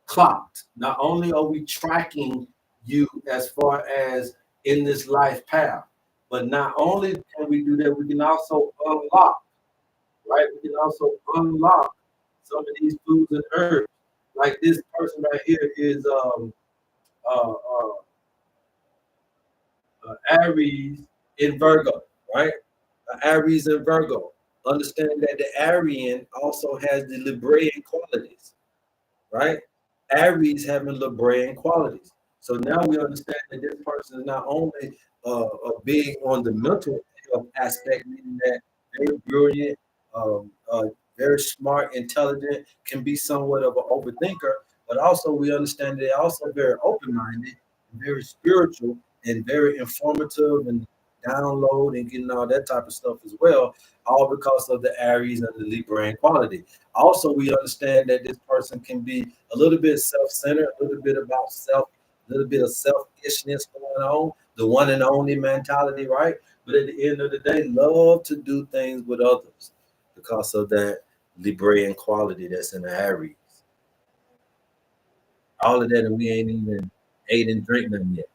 clocked, not only are we tracking you as far as in this life path, but not only can we do that, we can also unlock, right? We can also unlock some of these foods and herbs. Like this person right here is uh, uh, Aries in Virgo, right? Aries in Virgo. Understand that the Arian also has the Libraean qualities, right? Aries having Libraean qualities. So now we understand that this person is not only big on the mental health aspect, meaning that they're brilliant, very smart, intelligent, can be somewhat of an overthinker, but also we understand they're also very open-minded, very spiritual, and very informative and download and getting all that type of stuff as well, all because of the Aries and the Libraean quality. Also, we understand that this person can be a little bit self-centered, a little bit about self, a little bit of selfishness going on, the one and only mentality, right? But at the end of the day, love to do things with others because of that Libraean quality that's in the Aries. All of that, and we ain't even ate and drink nothing yet.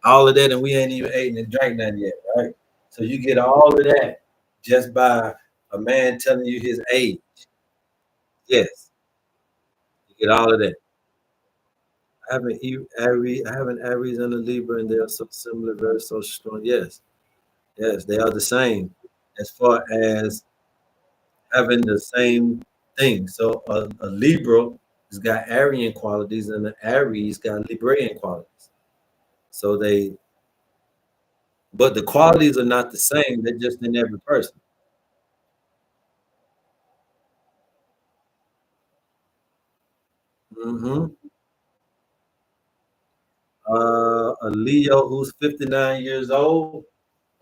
All of that, and we ain't even ate and drank nothing yet, right? So you get all of that just by a man telling you his age. Yes, you get all of that. I have an Aries and a Libra, and they are so similar, very so strong. Yes, yes, they are the same as far as having the same thing. So a Libra has got Arian qualities, and an Aries got Librian qualities. So they, but the qualities are not the same. They're just in every person. hmm a Leo who's 59 years old.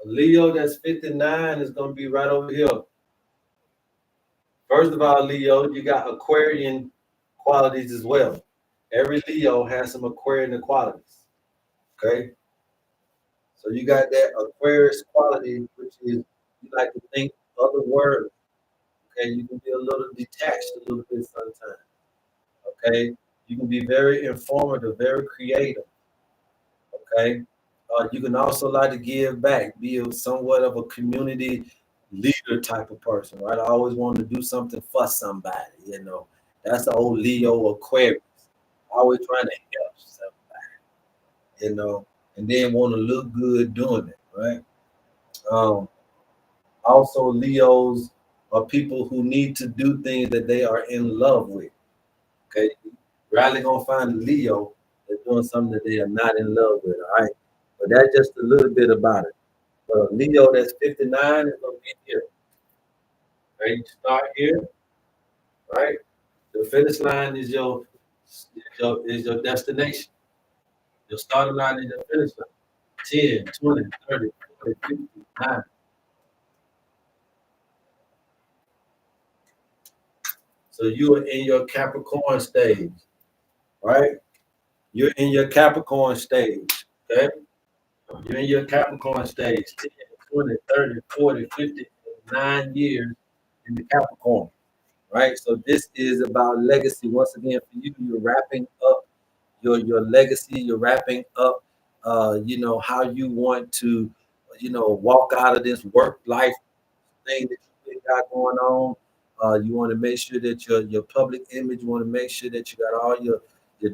A Leo that's 59 is going to be right over here. First of all, Leo, you got Aquarian qualities as well. Every Leo has some Aquarian qualities. Okay. So you got that Aquarius quality, which is you like to think other words. Okay. You can be a little detached a little bit sometimes. Okay. You can be very informative, very creative. Okay. You can also like to give back, be somewhat of a community leader type of person, right? I always want to do something for somebody, you know. That's the old Leo Aquarius. Always trying to help somebody, you know, and then want to look good doing it, right? Um, Also, Leos are people who need to do things that they are in love with. Okay, rarely gonna find a Leo that's doing something that they are not in love with. All right, but that's just a little bit about it. Leo that's 59 is gonna be here. Right, you start here, right? The finish line is your destination. Your starting line is your finish line. 10, 20, 30, 40, 50, 9. So you are in your Capricorn stage, right? You're in your Capricorn stage, okay? You're in your Capricorn stage, 10, 20, 30, 40, 50, 9 years in the Capricorn, right? So this is about legacy. Once again, for you, you're wrapping up your legacy. You're wrapping up, how you want to, walk out of this work life thing that you got going on. You want to make sure that your public image. You want to make sure that you got all your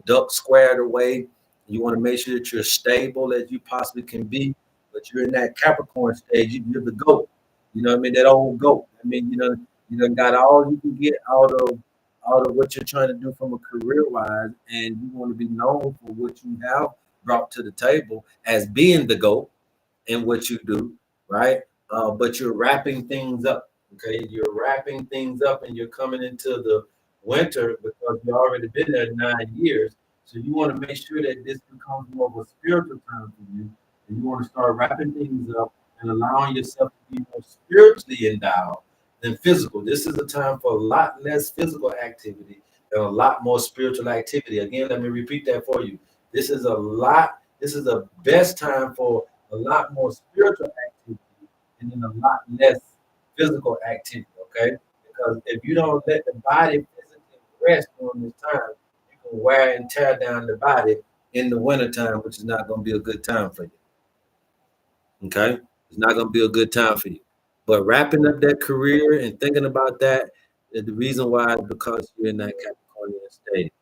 ducks squared away. You want to make sure that you're stable as you possibly can be. But you're in that Capricorn stage. You're the goat. You know what I mean? That old goat. I mean, you done got all you can get out of what you're trying to do from a career wise, and you want to be known for what you have brought to the table as being the goat in what you do, right? But you're wrapping things up. Okay, you're wrapping things up, and you're coming into the winter because you've already been there 9 years. So you want to make sure that this becomes more of a spiritual time for you, and you want to start wrapping things up and allowing yourself to be more spiritually endowed than physical. This is a time for a lot less physical activity and a lot more spiritual activity. Again, let me repeat that for you. This is a lot. This is the best time for a lot more spiritual activity and then a lot less physical activity, okay? Because if you don't let the body physically rest during this time, you can wear and tear down the body in the wintertime, which is not going to be a good time for you, okay? It's not going to be a good time for you. But wrapping up that career and thinking about that, the reason why is because you're in that Capricornian state.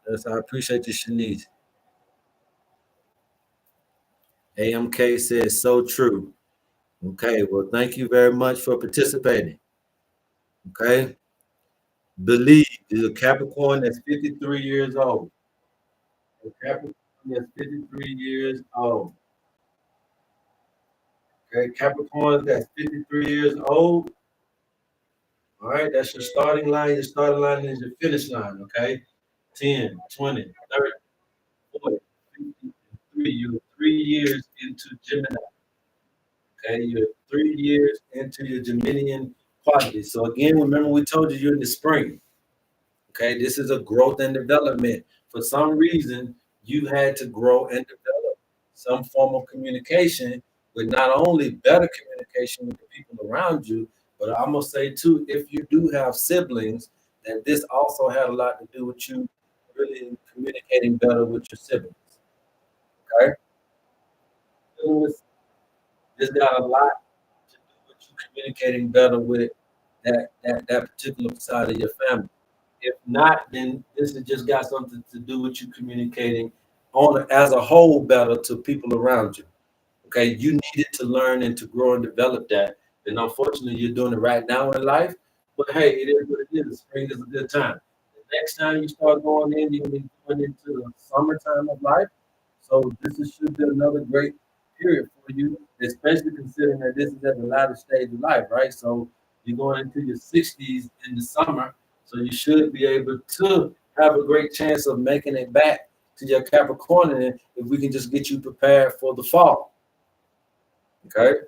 Yes, I appreciate you, Shanice. AMK says so true. Okay, well, thank you very much for participating. Okay, believe is a Capricorn that's 53 years old. A Capricorn that's 53 years old. Okay, Capricorn that's 53 years old. All right, that's your starting line. Your starting line is your finish line. Okay, 10, 20, 30, 40, 53. You're 3 years into Gemini. Okay, you're 3 years into your Geminian quality. So again, remember we told you you're in the spring. Okay, this is a growth and development. For some reason, you had to grow and develop some form of communication with not only better communication with the people around you, but I'm gonna say too, if you do have siblings, that this also had a lot to do with you really communicating better with your siblings. Okay, this got a lot to do with you communicating better with that particular side of your family. If not, then this has just got something to do with you communicating on as a whole better to people around you. Okay, you needed to learn and to grow and develop that. And unfortunately, you're doing it right now in life. But hey, it is what it is. Spring is a good time. The next time you start going in, you're gonna be going into the summertime of life. So should be another great period for you, especially considering that this is at the latter stage of life, right? So you're going into your 60s in the summer, so you should be able to have a great chance of making it back to your Capricorn if we can just get you prepared for the fall. Okay.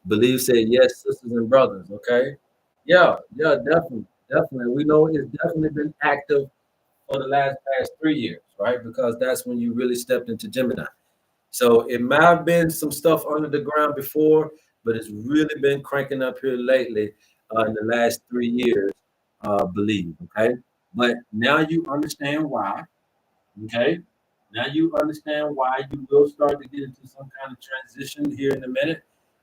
Believe said yes, sisters and brothers. Okay. Yeah, yeah, definitely. Definitely. We know it's definitely been active for the past 3 years, right? Because that's when you really stepped into Gemini. So it might have been some stuff under the ground before, but it's really been cranking up here lately in the last 3 years, believe. Okay. But now you understand why. Okay. Now you understand why you will start to get into some kind of transition here in a minute.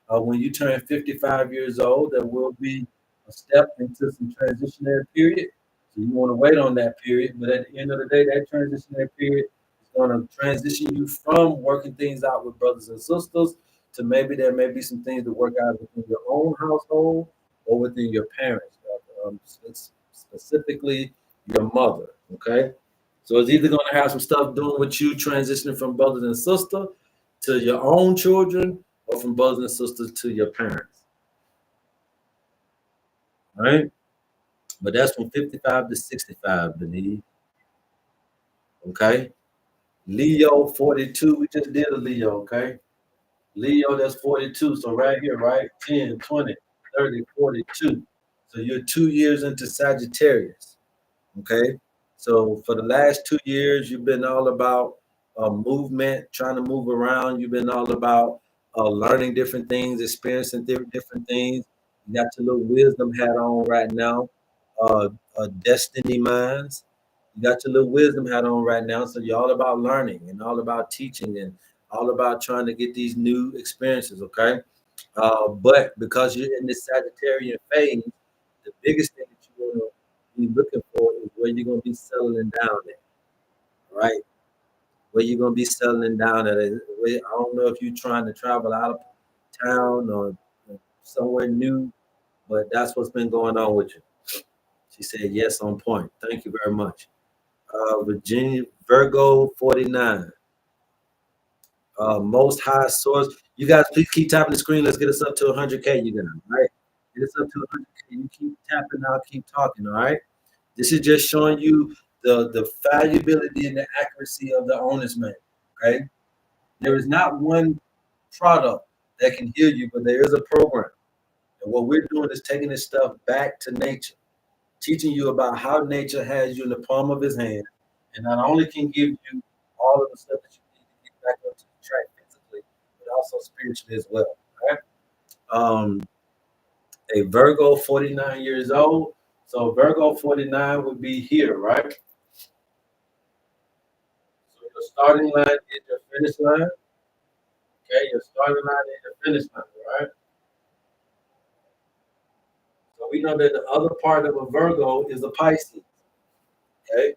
When you turn 55 years old, there will be a step into some transitionary period. So you want to wait on that period. But at the end of the day, that transitionary period is going to transition you from working things out with brothers and sisters to maybe there may be some things to work out within your own household or within your parents, specifically your mother. Okay. So it's either going to have some stuff doing with you transitioning from brothers and sisters to your own children or from brothers and sisters to your parents. Right? But that's from 55 to 65, believe. Okay. Leo 42. We just did a Leo, okay? Leo, that's 42. So right here, right? 10, 20, 30, 42. So you're 2 years into Sagittarius. Okay. So for the last 2 years, you've been all about movement, trying to move around. You've been all about learning different things, experiencing different things. You got your little wisdom hat on right now, destiny minds. You got your little wisdom hat on right now. So you're all about learning and all about teaching and all about trying to get these new experiences. Okay. But because you're in this Sagittarian phase, the biggest thing that you want to be looking for is where you're going to be settling down at, right? Where you're going to be settling down at. I don't know if you're trying to travel out of town or somewhere new, but that's what's been going on with you. She said, yes, on point. Thank you very much. Virginia, Virgo 49. Most high source. You guys, please keep tapping the screen. Let's get us up to 100K. You guys, all right? Get us up to 100K. You keep tapping. I'll keep talking. All right. This is just showing you the valuability and the accuracy of the owner's man. Okay. There is not one product that can heal you, but there is a program. And what we're doing is taking this stuff back to nature, teaching you about how nature has you in the palm of his hand, and not only can give you all of the stuff that you need to get back up to the track physically, but also spiritually as well. Right? A Virgo 49 years old. So Virgo 49 would be here, right? So Your starting line is your finish line. Okay, your starting line is your finish line, right? So we know that the other part of a Virgo is a Pisces. Okay,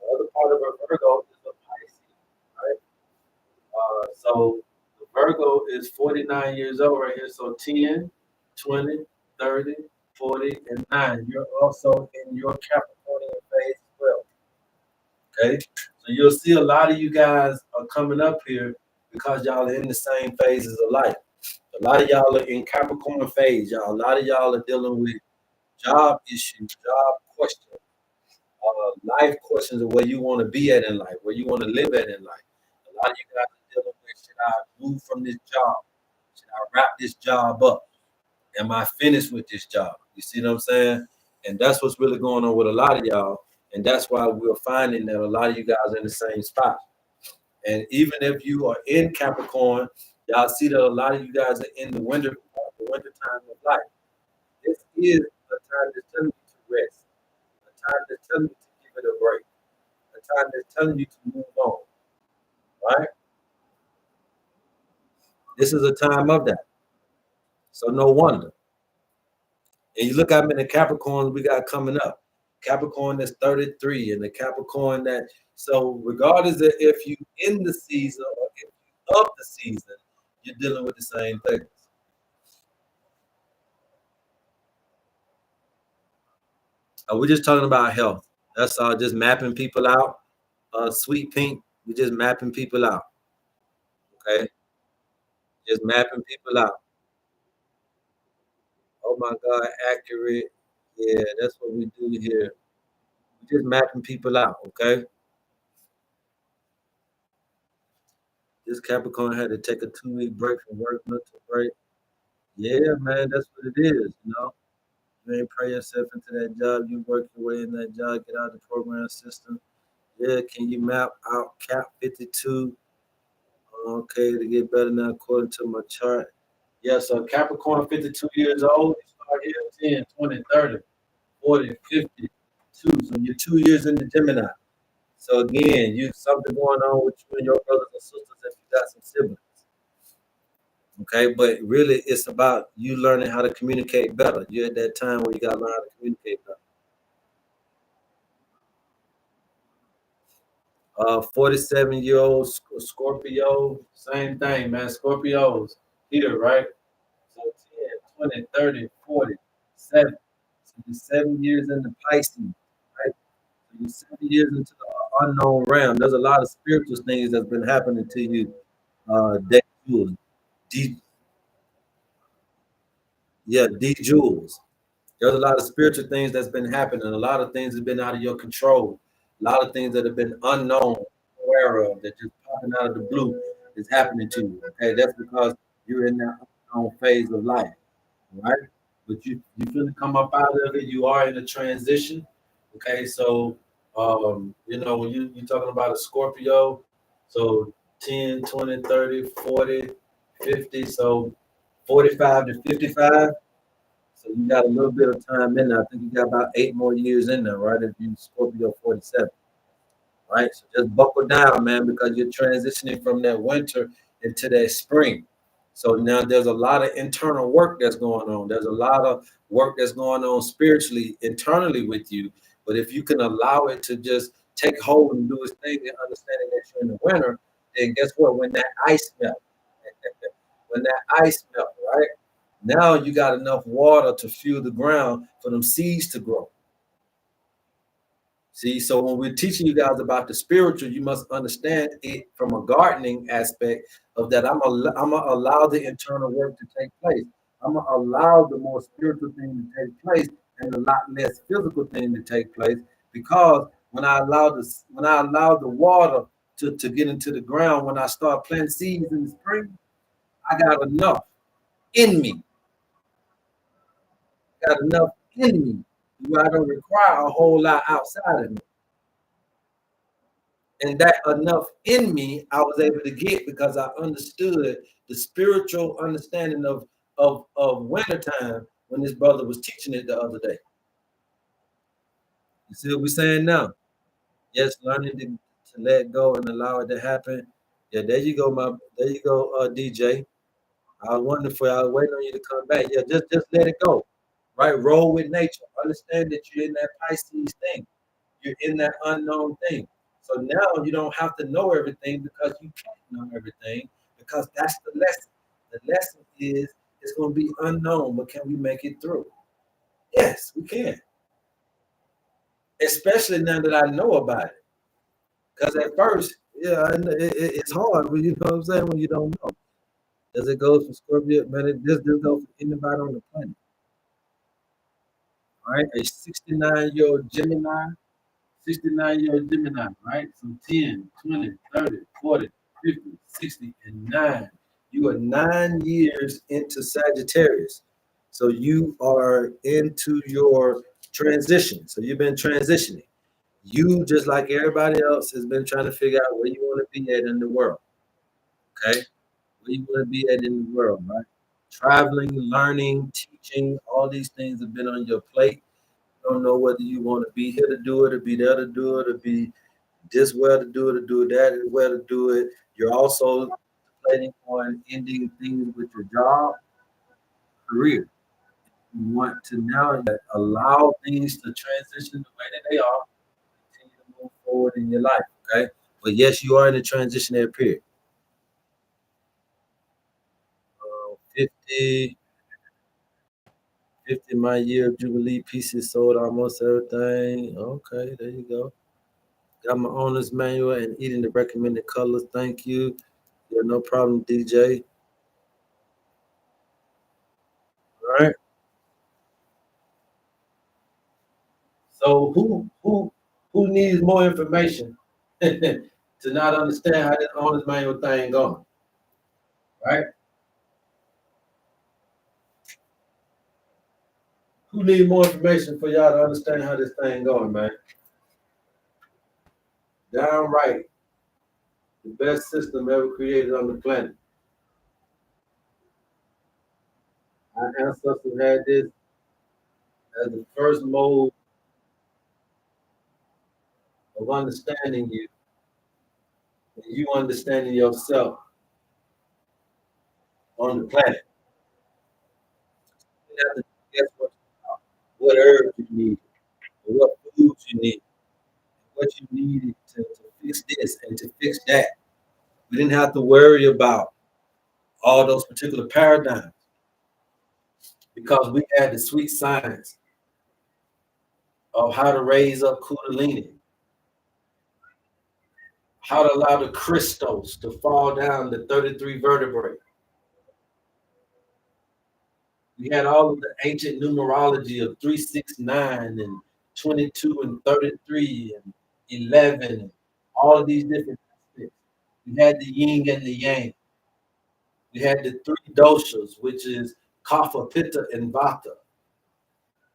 the other part of a Virgo is a Pisces, right? So the Virgo is 49 years old right here. So 10, 20, 30, 40, and 9. You're also in your Capricornian phase as well. Okay. So you'll see a lot of you guys are coming up here because y'all are in the same phases of life. A lot of y'all are in Capricorn phase, y'all. A lot of y'all are dealing with job issues, job questions, life questions of where you want to be at in life, where you want to live at in life. A lot of you guys are dealing with, should I move from this job? Should I wrap this job up? Am I finished with this job? You see what I'm saying? And that's what's really going on with a lot of y'all. And that's why we're finding that a lot of you guys are in the same spot. And even if you are in Capricorn, y'all see that a lot of you guys are in the winter time of life. This is a time that's telling you to rest, a time that's telling you to give it a break, a time that's telling you to move on, right? This is a time of that. So no wonder. And you look at them in the Capricorn we got coming up. Capricorn that's 33 and the Capricorn that, so regardless of if you in the season or if you of the season, you're dealing with the same things. We're just talking about health. That's all, just mapping people out. Sweet pink, we're just mapping people out. Okay, just mapping people out. Oh my God, accurate. Yeah, that's what we do here. We're just mapping people out. Okay, this Capricorn had to take a 2 week break from work, mental break. Yeah, man, that's what it is. You know, you ain't pray yourself into that job. You work your way in that job. Get out of the program system. Yeah, can you map out Cap 52? Okay, to get better now according to my chart. Yeah, so Capricorn 52 years old, you start here 10, 20, 30, 40, 50, 2. So you're 2 years into Gemini. So again, you something going on with you and your brothers and sisters if you got some siblings. Okay, but really it's about you learning how to communicate better. You're at that time where you gotta learn how to communicate better. 47-year-old Scorpio, same thing, man. Scorpios here, right? So 10, 20, 30, 40, 7. So you're 7 years into Pisces, right? So you're 7 years into the unknown realm. There's a lot of spiritual things that's been happening to you. Day Jules, D, yeah, D Jules. There's a lot of spiritual things that's been happening. A lot of things have been out of your control. A lot of things that have been unknown, aware of, that just popping out of the blue is happening to you. Okay, that's because you're in that unknown phase of life, right? But you finna come up out of it. You are in a transition. Okay, so you know, when you're talking about a Scorpio, so 10, 20, 30, 40, 50, so 45 to 55. So you got a little bit of time in there. I think you got about 8 more years in there, right? If you Scorpio 47, right? So just buckle down, man, because you're transitioning from that winter into that spring. So now there's a lot of internal work that's going on. There's a lot of work that's going on spiritually, internally with you. But if you can allow it to just take hold and do its thing and understanding that you're in the winter, then guess what? When that ice melts, when that ice melts, right? Now you got enough water to fuel the ground for them seeds to grow. See, so when we're teaching you guys about the spiritual, you must understand it from a gardening aspect of that. I'm gonna allow the internal work to take place. I'm gonna allow the more spiritual thing to take place and a lot less physical thing to take place because when I allow the water to get into the ground, when I start planting seeds in the spring, I got enough in me. Got enough in me where I don't require a whole lot outside of me. And that enough in me, I was able to get because I understood the spiritual understanding of wintertime when this brother was teaching it the other day. You see what we're saying now? Yes, learning to let go and allow it to happen. Yeah, there you go, DJ. I was wondering for you. I was waiting on you to come back. Yeah, just let it go. Right? Roll with nature. Understand that you're in that Pisces thing. You're in that unknown thing. So now you don't have to know everything because you can't know everything because that's the lesson. The lesson is it's going to be unknown, but can we make it through? Yes, we can. Especially now that I know about it. Because at first, yeah, it's hard, but you know what I'm saying, when you don't know. Does it go for Scorpio? Man, this goes for anybody on the planet. All right, a 69-year-old Gemini, 69-year-old Gemini, right? So 10, 20, 30, 40, 50, 60, and 9. You are 9 years into Sagittarius. So you are into your transition. So you've been transitioning. You, just like everybody else, has been trying to figure out where you want to be at in the world. Okay? Where you want to be at in the world, right? Traveling, learning, teaching, all these things have been on your plate. You don't know whether you want to be here to do it or be there to do it or be this well to do it or do that well to do it. You're also planning on ending things with your job, career. You want to now allow things to transition the way that they are, continue to move forward in your life. Okay. But yes, you are in a transitionary period. 50, 50, my year of Jubilee pieces sold almost everything. Okay, there you go. Got my owner's manual and eating the recommended colors. Thank you. Yeah, no problem, DJ. All right. So who needs more information to not understand how this owner's manual thing going? Right? Who needs more information for y'all to understand how this thing going, man? Downright the best system ever created on the planet. Our ancestors had this as the first mode of understanding you and you understanding yourself on the planet. You have to guess what herbs you need, what foods you need, what you needed to fix this and to fix that. We didn't have to worry about all those particular paradigms because we had the sweet science of how to raise up Kundalini, how to allow the crystals to fall down the 33 vertebrae. We had all of the ancient numerology of 369 and 22 and 33 and 11, and all of these different aspects. We had the yin and the yang. We had the three doshas, which is kapha, pitta, and vata.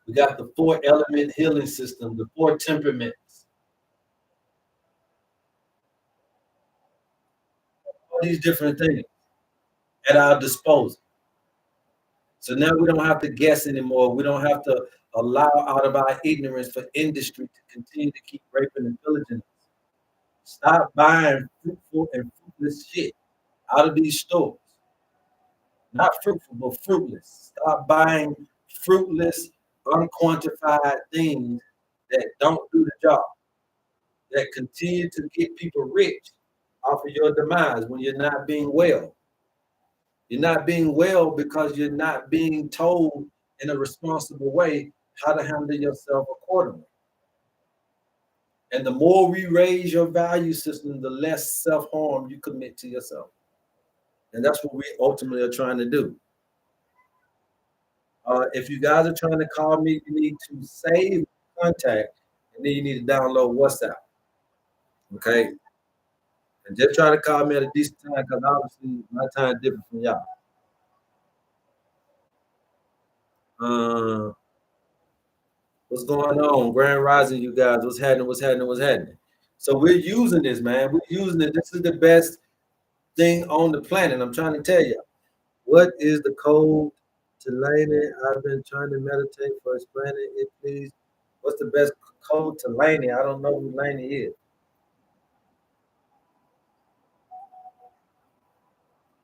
We got the four element healing system, the four temperaments, all these different things at our disposal. So now we don't have to guess anymore. We don't have to allow out of our ignorance for industry to continue to keep raping and pillaging us. Stop buying fruitful and fruitless shit out of these stores. Not fruitful, but fruitless. Stop buying fruitless, unquantified things that don't do the job, that continue to get people rich off of your demise when you're not being well. You're not being well because you're not being told in a responsible way how to handle yourself accordingly. And the more we raise your value system, the less self-harm you commit to yourself. And that's what we ultimately are trying to do. If you guys are trying to call me, you need to save contact and then you need to download WhatsApp. Okay. And just try to call me at a decent time because obviously my time is different from y'all. Uh, what's going on? Grand Rising, you guys. What's happening? What's happening? What's happening? So we're using this, man. We're using it. This is the best thing on the planet. I'm trying to tell you. What is the code to Laney? I've been trying to meditate for explaining it, please. What's the best code to Laney? I don't know who Laney is.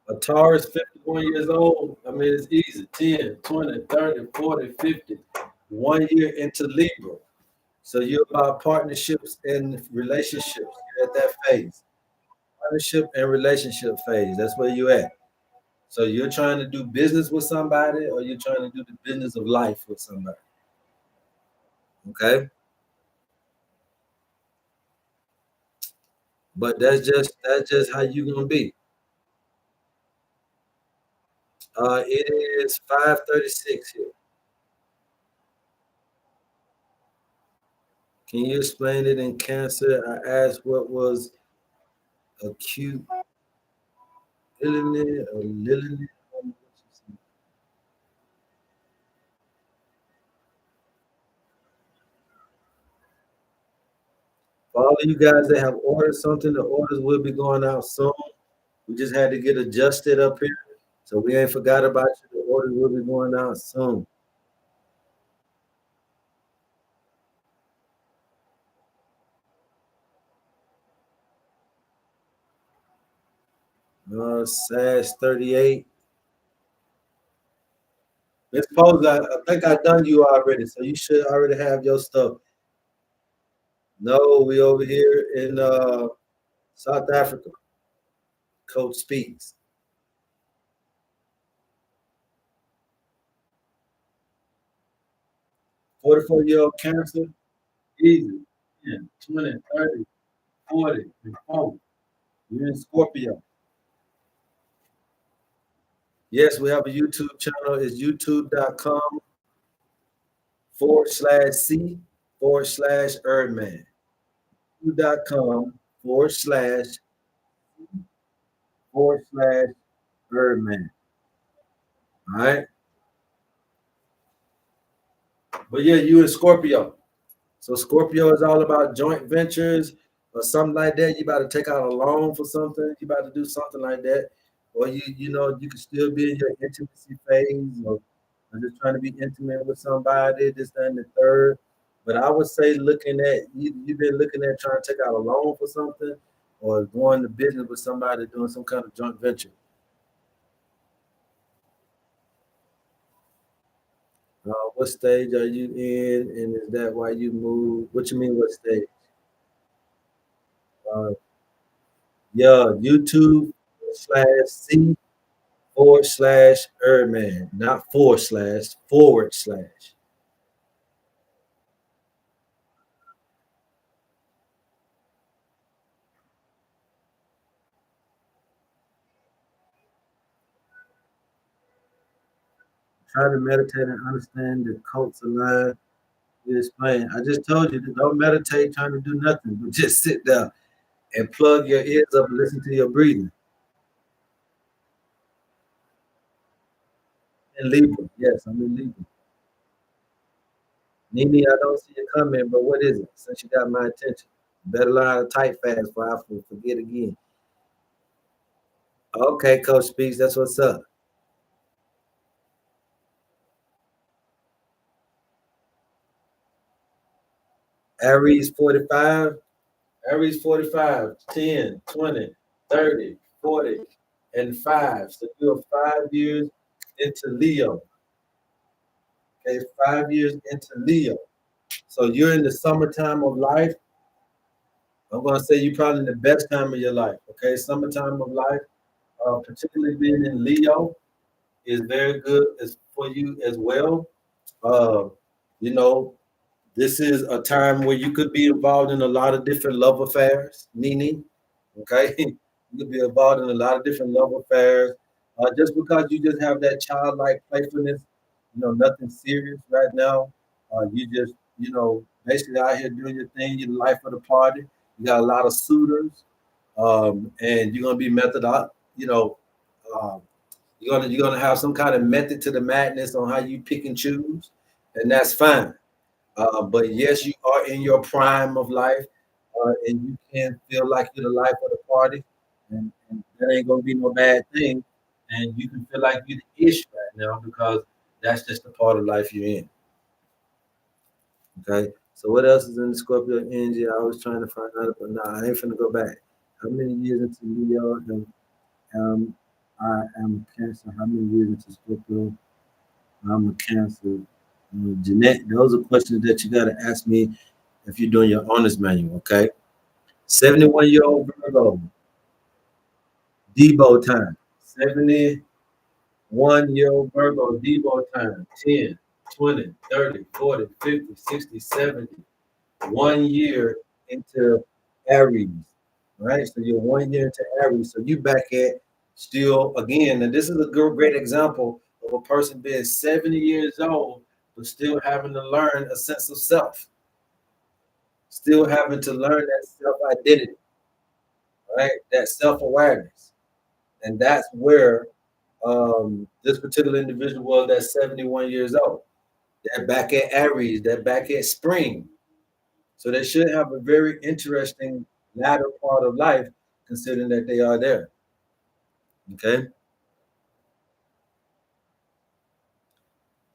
A Taurus 51 years old. I mean, it's easy. 10, 20, 30, 40, 50. 1 year into Libra. So you're about partnerships and relationships. You're at that phase. Partnership and relationship phase. That's where you're at. So you're trying to do business with somebody or you're trying to do the business of life with somebody. Okay. But that's just how you gonna be. It is 5:36 here. Can you explain it in Cancer? I asked what was acute illness or lily. For all of you guys that have ordered something, the orders will be going out soon. We just had to get adjusted up here. So we ain't forgot about you. The orders will be going out soon. Sash 38. Miss Pose, I think I done you already, so you should already have your stuff. No, we over here in South Africa. Coach speaks. 44-year-old cancer, easy. 10, 20, 30, 40, and 40. You're in Scorpio. Yes, we have a YouTube channel. It's youtube.com/C/HerbMan. youtube.com/C/HerbMan. All right. But yeah, you in Scorpio. So Scorpio is all about joint ventures or something like that. You about to take out a loan for something. You about to do something like that, or you can still be in your intimacy phase, or just trying to be intimate with somebody. This, that, and the third. But I would say looking at you, you've been looking at trying to take out a loan for something, or going to business with somebody doing some kind of joint venture. What stage are you in, and is that why you moved? What you mean, what stage? Uh, Yeah, YouTube /C/HerbMan, not //. Try to meditate and understand the cults align. You explain. I just told you to don't meditate trying to do nothing, but just sit there and plug your ears up and listen to your breathing. In Libra, yes, I'm in Libra. Nini, I don't see you coming, but what is it? Since you got my attention, better learn how to type fast before I forget again. Okay, Coach Speaks, that's what's up. Aries 45. Aries 45, 10, 20, 30, 40, and 5. So you're 5 years into Leo. Okay, 5 years into Leo. So you're in the summertime of life. I'm gonna say you're probably in the best time of your life. Okay, summertime of life, particularly being in Leo, is very good as for you as well. Uh, you know, this is a time where you could be involved in a lot of different love affairs, Nini. Okay, you could be involved in a lot of different love affairs. Just because you just have that childlike playfulness, nothing serious right now. You just, basically out here doing your thing. You're the life of the party. You got a lot of suitors, and you're gonna be method up. Um, you're gonna have some kind of method to the madness on how you pick and choose, and that's fine. But yes, you are in your prime of life, and you can feel like you're the life of the party, and that ain't gonna be no bad thing. And you can feel like you're the ish right now because that's just the part of life you're in. Okay. So what else is in the Scorpio energy? I was trying to find out, but nah, I ain't finna go back. How many years into Leo? Um, I am a Cancer. How many years into Scorpio? I'm a Cancer. Jeanette, those are questions that you got to ask me if you're doing your honors manual, okay? 71-year-old Virgo, Debo time. 71-year-old Virgo, Debo time. 10, 20, 30, 40, 50, 60, 70. 1 year into Aries, right? So you're 1 year into Aries. So you back at still again, and this is a great example of a person being 70 years old, but still having to learn a sense of self, still having to learn that self identity, right? That self awareness. And that's where this particular individual was at 71 years old. They're back at Aries, they're back at spring. So they should have a very interesting latter part of life, considering that they are there. Okay.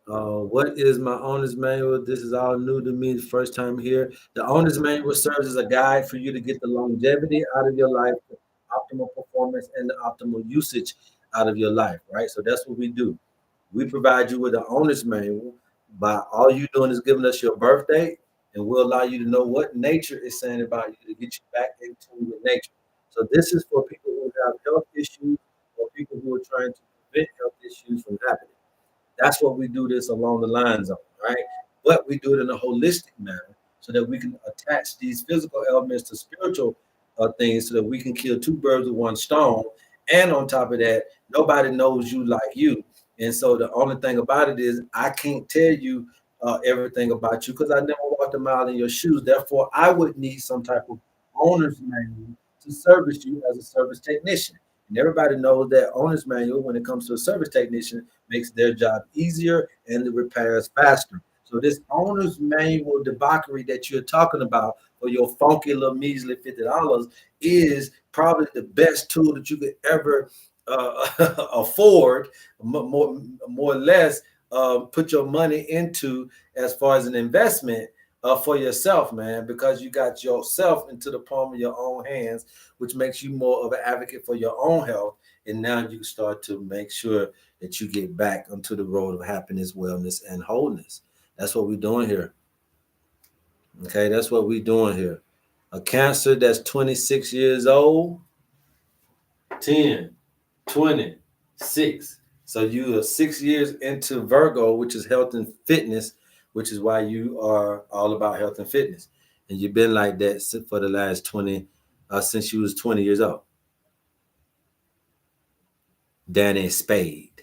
What is my owner's manual? This is all new to me, the first time here. The owner's manual serves as a guide for you to get the longevity out of your life, the optimal performance, and the optimal usage out of your life, right? So that's what we do. We provide you with an owner's manual. By all you doing is giving us your birth date, and we'll allow you to know what nature is saying about you to get you back into with nature. So this is for people who have health issues or people who are trying to prevent health issues from happening. That's what we do this along the lines of, right? But we do it in a holistic manner so that we can attach these physical elements to spiritual things so that we can kill two birds with one stone. And on top of that, nobody knows you like you. And so the only thing about it is I can't tell you everything about you because I never walked a mile in your shoes. Therefore, I would need some type of owner's manual to service you as a service technician. And everybody knows that owner's manual, when it comes to a service technician, makes their job easier and the repairs faster. So this owner's manual debauchery that you're talking about for your funky little measly $50 is probably the best tool that you could ever afford, more or less, put your money into as far as an investment for yourself, man, because you got yourself into the palm of your own hands, which makes you more of an advocate for your own health. And now you can start to make sure that you get back onto the road of happiness, wellness, and wholeness. That's what we're doing here. Okay, that's what we're doing here. A Cancer that's 26 years old, 10, 26. So you are 6 years into Virgo, which is health and fitness, which is why you are all about health and fitness. And you've been like that for the last 20, since you was 20 years old. Danny Spade.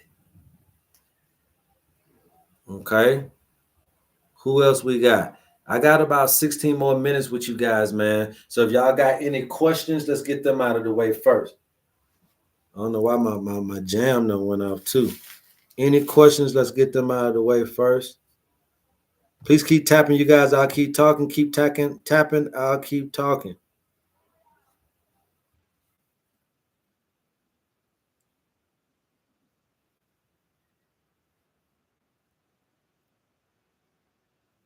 Okay. Who else we got? I got about 16 more minutes with you guys, man. So if y'all got any questions, let's get them out of the way first. I don't know why my jam done went off too. Any questions? Let's get them out of the way first. Please keep tapping, you guys. I'll keep talking. Keep tapping. I'll keep talking.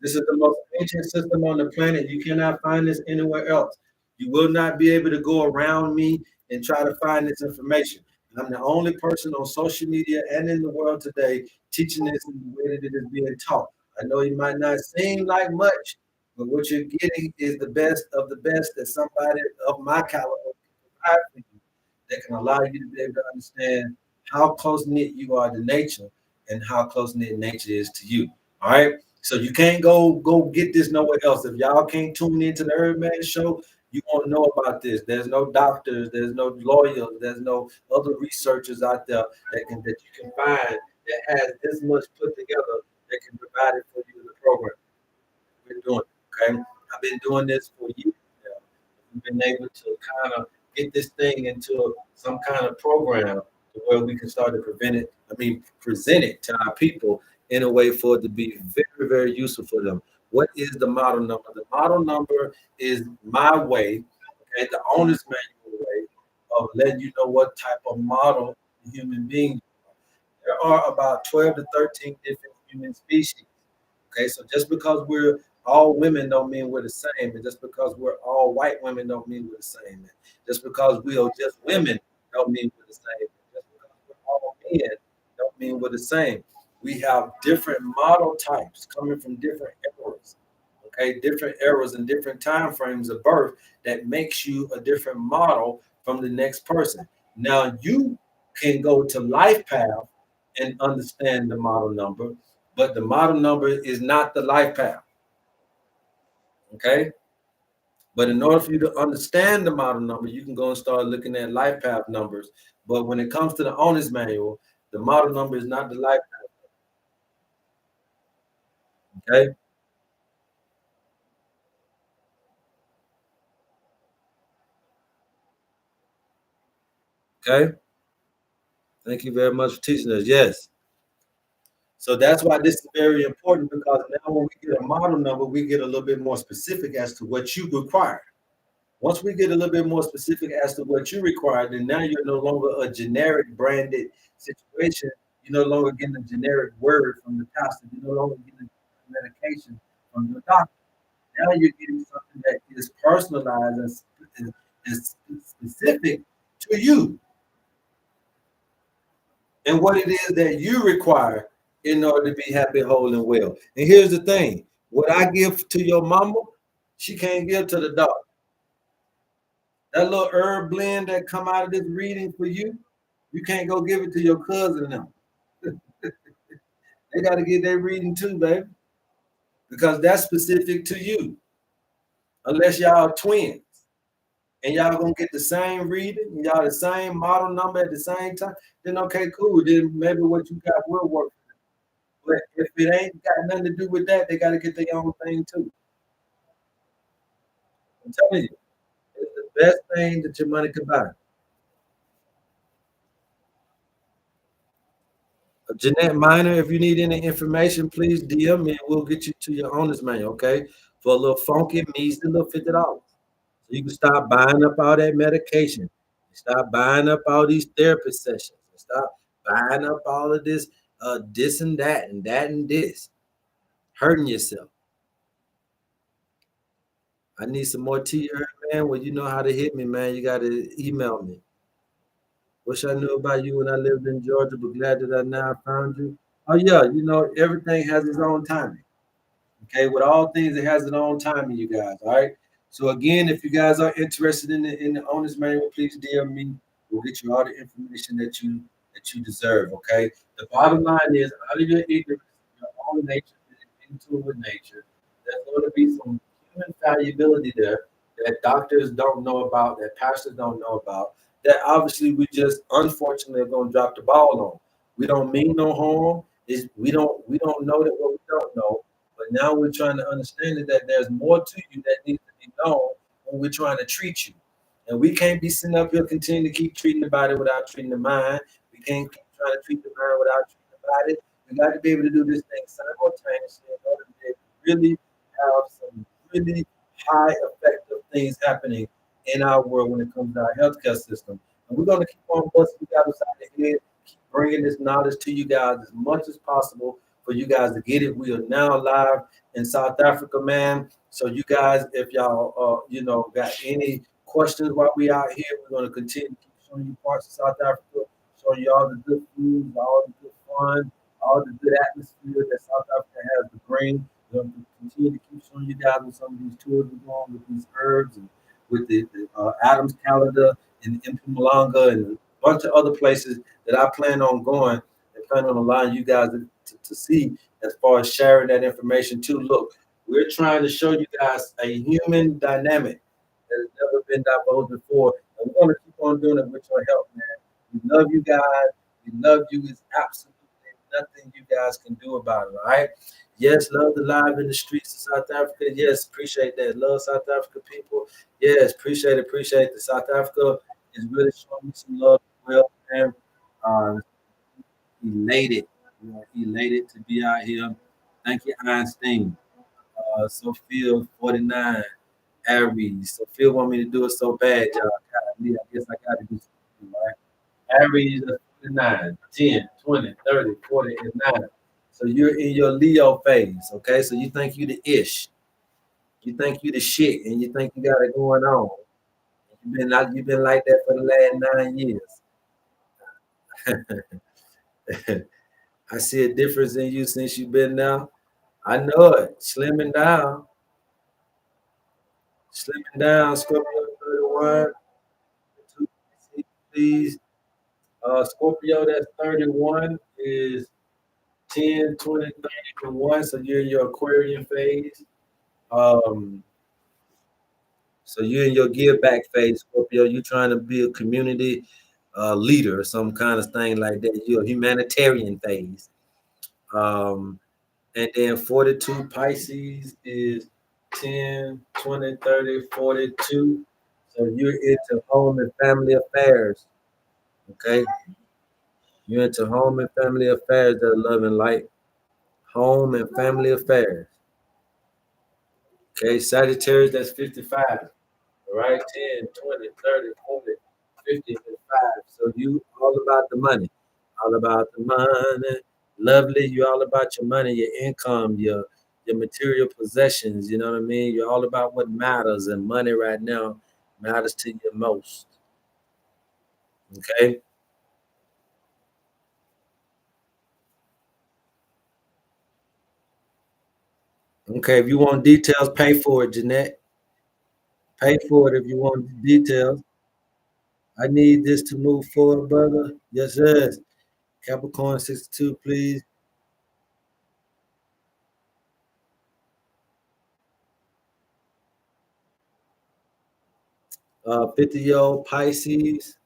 This is the most ancient system on the planet. You cannot find this anywhere else. You will not be able to go around me and try to find this information. I'm the only person on social media and in the world today teaching this in the way that it is being taught. I know it might not seem like much, but what you're getting is the best of the best that somebody of my caliber can provide for you that can allow you to be able to understand how close knit you are to nature and how close knit nature is to you. All right. So you can't go get this nowhere else. If y'all can't tune into the HerbMan show, you won't know about this. There's no doctors, there's no lawyers, there's no other researchers out there that you can find that has this much put together that can provide it for you in the program. We're doing it, okay? I've been doing this for years now. We've been able to kind of get this thing into some kind of program to where we can start to present it to our people in a way for it to be very, very useful for them. What is the model number? The model number is my way, okay, the owner's manual way of letting you know what type of model human being. There are about 12 to 13 different human species. Okay, so just because we're all women don't mean we're the same, and just because we're all white women don't mean we're the same. And just because we are just women don't mean we're the same. Just because men don't mean we're the same. We have different model types coming from different eras. Okay, different eras and different time frames of birth that makes you a different model from the next person. Now you can go to life path and understand the model number, but the model number is not the life path. Okay. But in order for you to understand the model number, you can go and start looking at life path numbers. But when it comes to the owner's manual, the model number is not the life path. Okay. Okay. Thank you very much for teaching us. Yes. So that's why this is very important, because now when we get a model number, we get a little bit more specific as to what you require. Once we get a little bit more specific as to what you require, then now you're no longer a generic branded situation. You're no longer getting a generic word from the pastor. You're no longer getting medication from your doctor. Now you're getting something that is personalized and specific to you and what it is that you require in order to be happy, whole, and well. And here's the thing: what I give to your mama, she can't give to the dog. That little herb blend that come out of this reading for you, you can't go give it to your cousin now. They got to get their reading too, baby, because that's specific to you. Unless y'all twins and y'all gonna get the same reading, and y'all the same model number at the same time, then okay, cool. Then maybe what you got will work. But if it ain't got nothing to do with that, they got to get their own thing too. I'm telling you, it's the best thing that your money can buy. Jeanette Minor, if you need any information, please DM me and we'll get you to your owner's manual, okay? For a little funky, measly little $50. So you can start buying up all that medication. Start buying up all these therapy sessions. Start buying up all of this and that and this. Hurting yourself. I need some more tea, man. Well, you know how to hit me, man. You got to email me. Wish I knew about you when I lived in Georgia, but glad that I now found you. Oh, yeah, everything has its own timing. Okay, with all things, it has its own timing, you guys. All right. So again, if you guys are interested in the owner's manual, please DM me. We'll get you all the information that you deserve. Okay. The bottom line is, out of your ignorance, your own nature, into with nature, there's going to be some human fallibility there that doctors don't know about, that pastors don't know about, that obviously we just unfortunately are going to drop the ball on. We don't mean no harm. We don't know that what we don't know. But now we're trying to understand that there's more to you that needs to be known when we're trying to treat you. And we can't be sitting up here continuing to keep treating the body without treating the mind. We can't keep trying to treat the mind without treating the body. We got to be able to do this thing simultaneously in order to be able to really have some really high effective things happening in our world when it comes to our healthcare system. And we're going to keep on busting you guys out the head, keep bringing this knowledge to you guys as much as possible for you guys to get it. We are now live in South Africa, man. So you guys, if y'all, got any questions while we out here, we're going to continue to keep showing you parts of South Africa, showing you all the good foods, all the good fun, all the good atmosphere that South Africa has to bring. We're going to continue to keep showing you guys on some of these tours we're going with these herbs and with the Adams calendar in Mpumalanga and a bunch of other places that I plan on going and plan on allowing you guys to see as far as sharing that information too. Look, we're trying to show you guys a human dynamic that has never been divulged before. And we're going to keep on doing it with your help, man. We love you guys. We love you. It's absolutely nothing you guys can do about it, all right? Yes, love the live in the streets of South Africa. Yes, appreciate that. Love South Africa people. Yes, appreciate the South Africa is really showing me some love as well, man. Uh, elated, elated to be out here. Thank you, Einstein. Sophia 49, Aries. Sophia want me to do it so bad, y'all. Golly, I guess I got to do something, right? Aries 49, 10, 20, 30, 40, and 9. So you're in your Leo phase, okay? So you think you the ish. You think you the shit, and you think you got it going on. You've been like that for the last 9 years. I see a difference in you since you've been now. I know it. Slimming down, Scorpio 31. Two, please. Scorpio, that's 31 is 10, 20, 30, and 1. So you're in your Aquarian phase. Um, so you're in your give back phase, Scorpio. You're trying to be a community leader or some kind of thing like that. You're a humanitarian phase. Um, and then 42 Pisces is 10, 20, 30, 42. So you're into home and family affairs. Okay. You're into home and family affairs that are love and light. Home and family affairs. Okay. Sagittarius, that's 55. All right. 10, 20, 30, 40, 50, and 5. So you all about the money. All about the money. Lovely. You're all about your money, your income, your material possessions. You know what I mean? You're all about what matters, and money right now matters to you most. Okay. Okay. If you want details, pay for it, Jeanette. Pay for it if you want details. I need this to move forward, brother. Yes, sir. Capricorn 62, please. 50-year-old Pisces,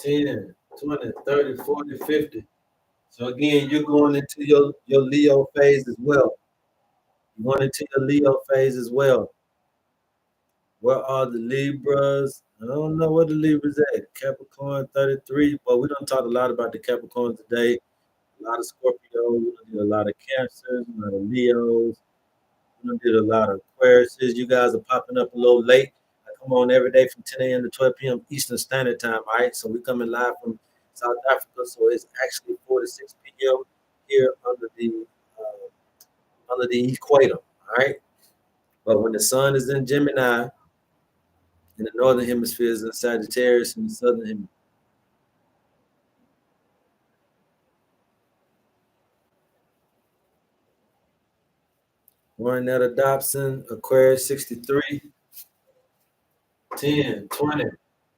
10, 20, 30, 40, 50. So again, you're going into your Leo phase as well. You're going into your Leo phase as well. Where are the Libras? I don't know where the Libras at. Capricorn 33, but we don't talk a lot about the Capricorn today. A lot of Scorpios, we did a lot of Cancers, a lot of Leos. We did a lot of Aquariuses. You guys are popping up a little late. I come on every day from 10 a.m. to 12 p.m. Eastern Standard Time. All right, so we're coming live from South Africa. So it's actually 4 to 6 p.m. here under the equator. All right, but when the sun is in Gemini in the northern hemisphere, is in Sagittarius in the southern hemisphere. Warren Dobson, Aquarius 63, 10, 20,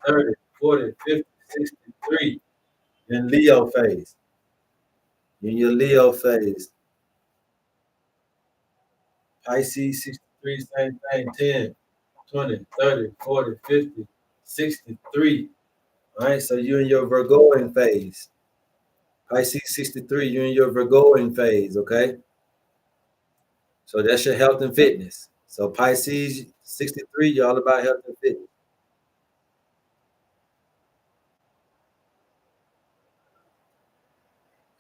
30, 40, 50, 63. In Leo phase. In your Leo phase. Pisces 63, same thing. 10, 20, 30, 40, 50, 63. All right, so you're in your Virgoing phase. Pisces 63, you're in your Virgoing phase, okay? So that's your health and fitness. So Pisces 63, you're all about health and fitness.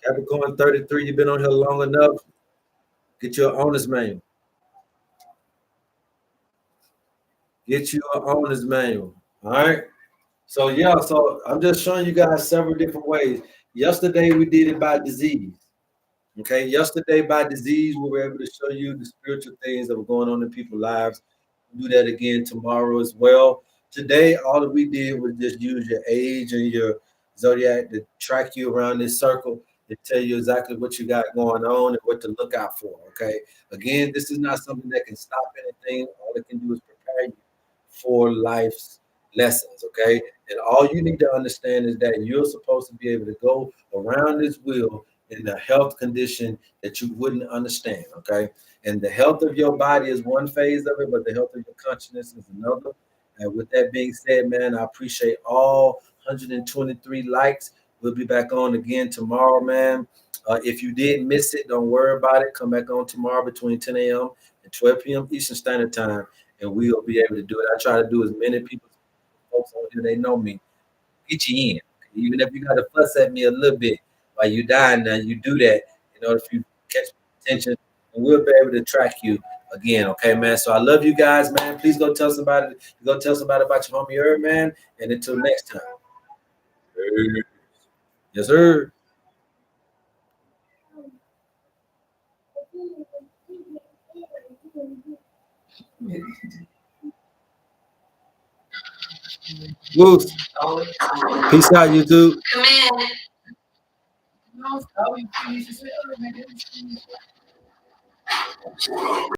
Capricorn 33, you've been on here long enough. Get your owner's manual. Get you an owner's manual. All right. So yeah, so I'm just showing you guys several different ways. Yesterday we did it by disease. Okay, yesterday by disease we were able to show you the spiritual things that were going on in people's lives. We'll do that again tomorrow as well. Today, all that we did was just use your age and your zodiac to track you around this circle and tell you exactly what you got going on and what to look out for. Okay, again, this is not something that can stop anything. All it can do is prepare you for life's lessons. Okay, and all you need to understand is that you're supposed to be able to go around this wheel in a health condition that you wouldn't understand. Okay, and the health of your body is one phase of it, but the health of your consciousness is another. And with that being said, man, I appreciate all 123 likes. We'll be back on again tomorrow, man. If you did miss it, don't worry about it. Come back on tomorrow between 10 a.m. and 12 p.m. Eastern Standard Time, and we'll be able to do it. I try to do as many people, folks on here, they know me, get you in. Even if you got to fuss at me a little bit while you dying now, you do that in order for you to catch attention, and we'll be able to track you again. Okay, man. So I love you guys, man. Please go tell somebody. Go tell somebody about your homie HerbMan. And until next time. Yes, sir. Wolves. Peace out, YouTube. Non, stop, you see, she said,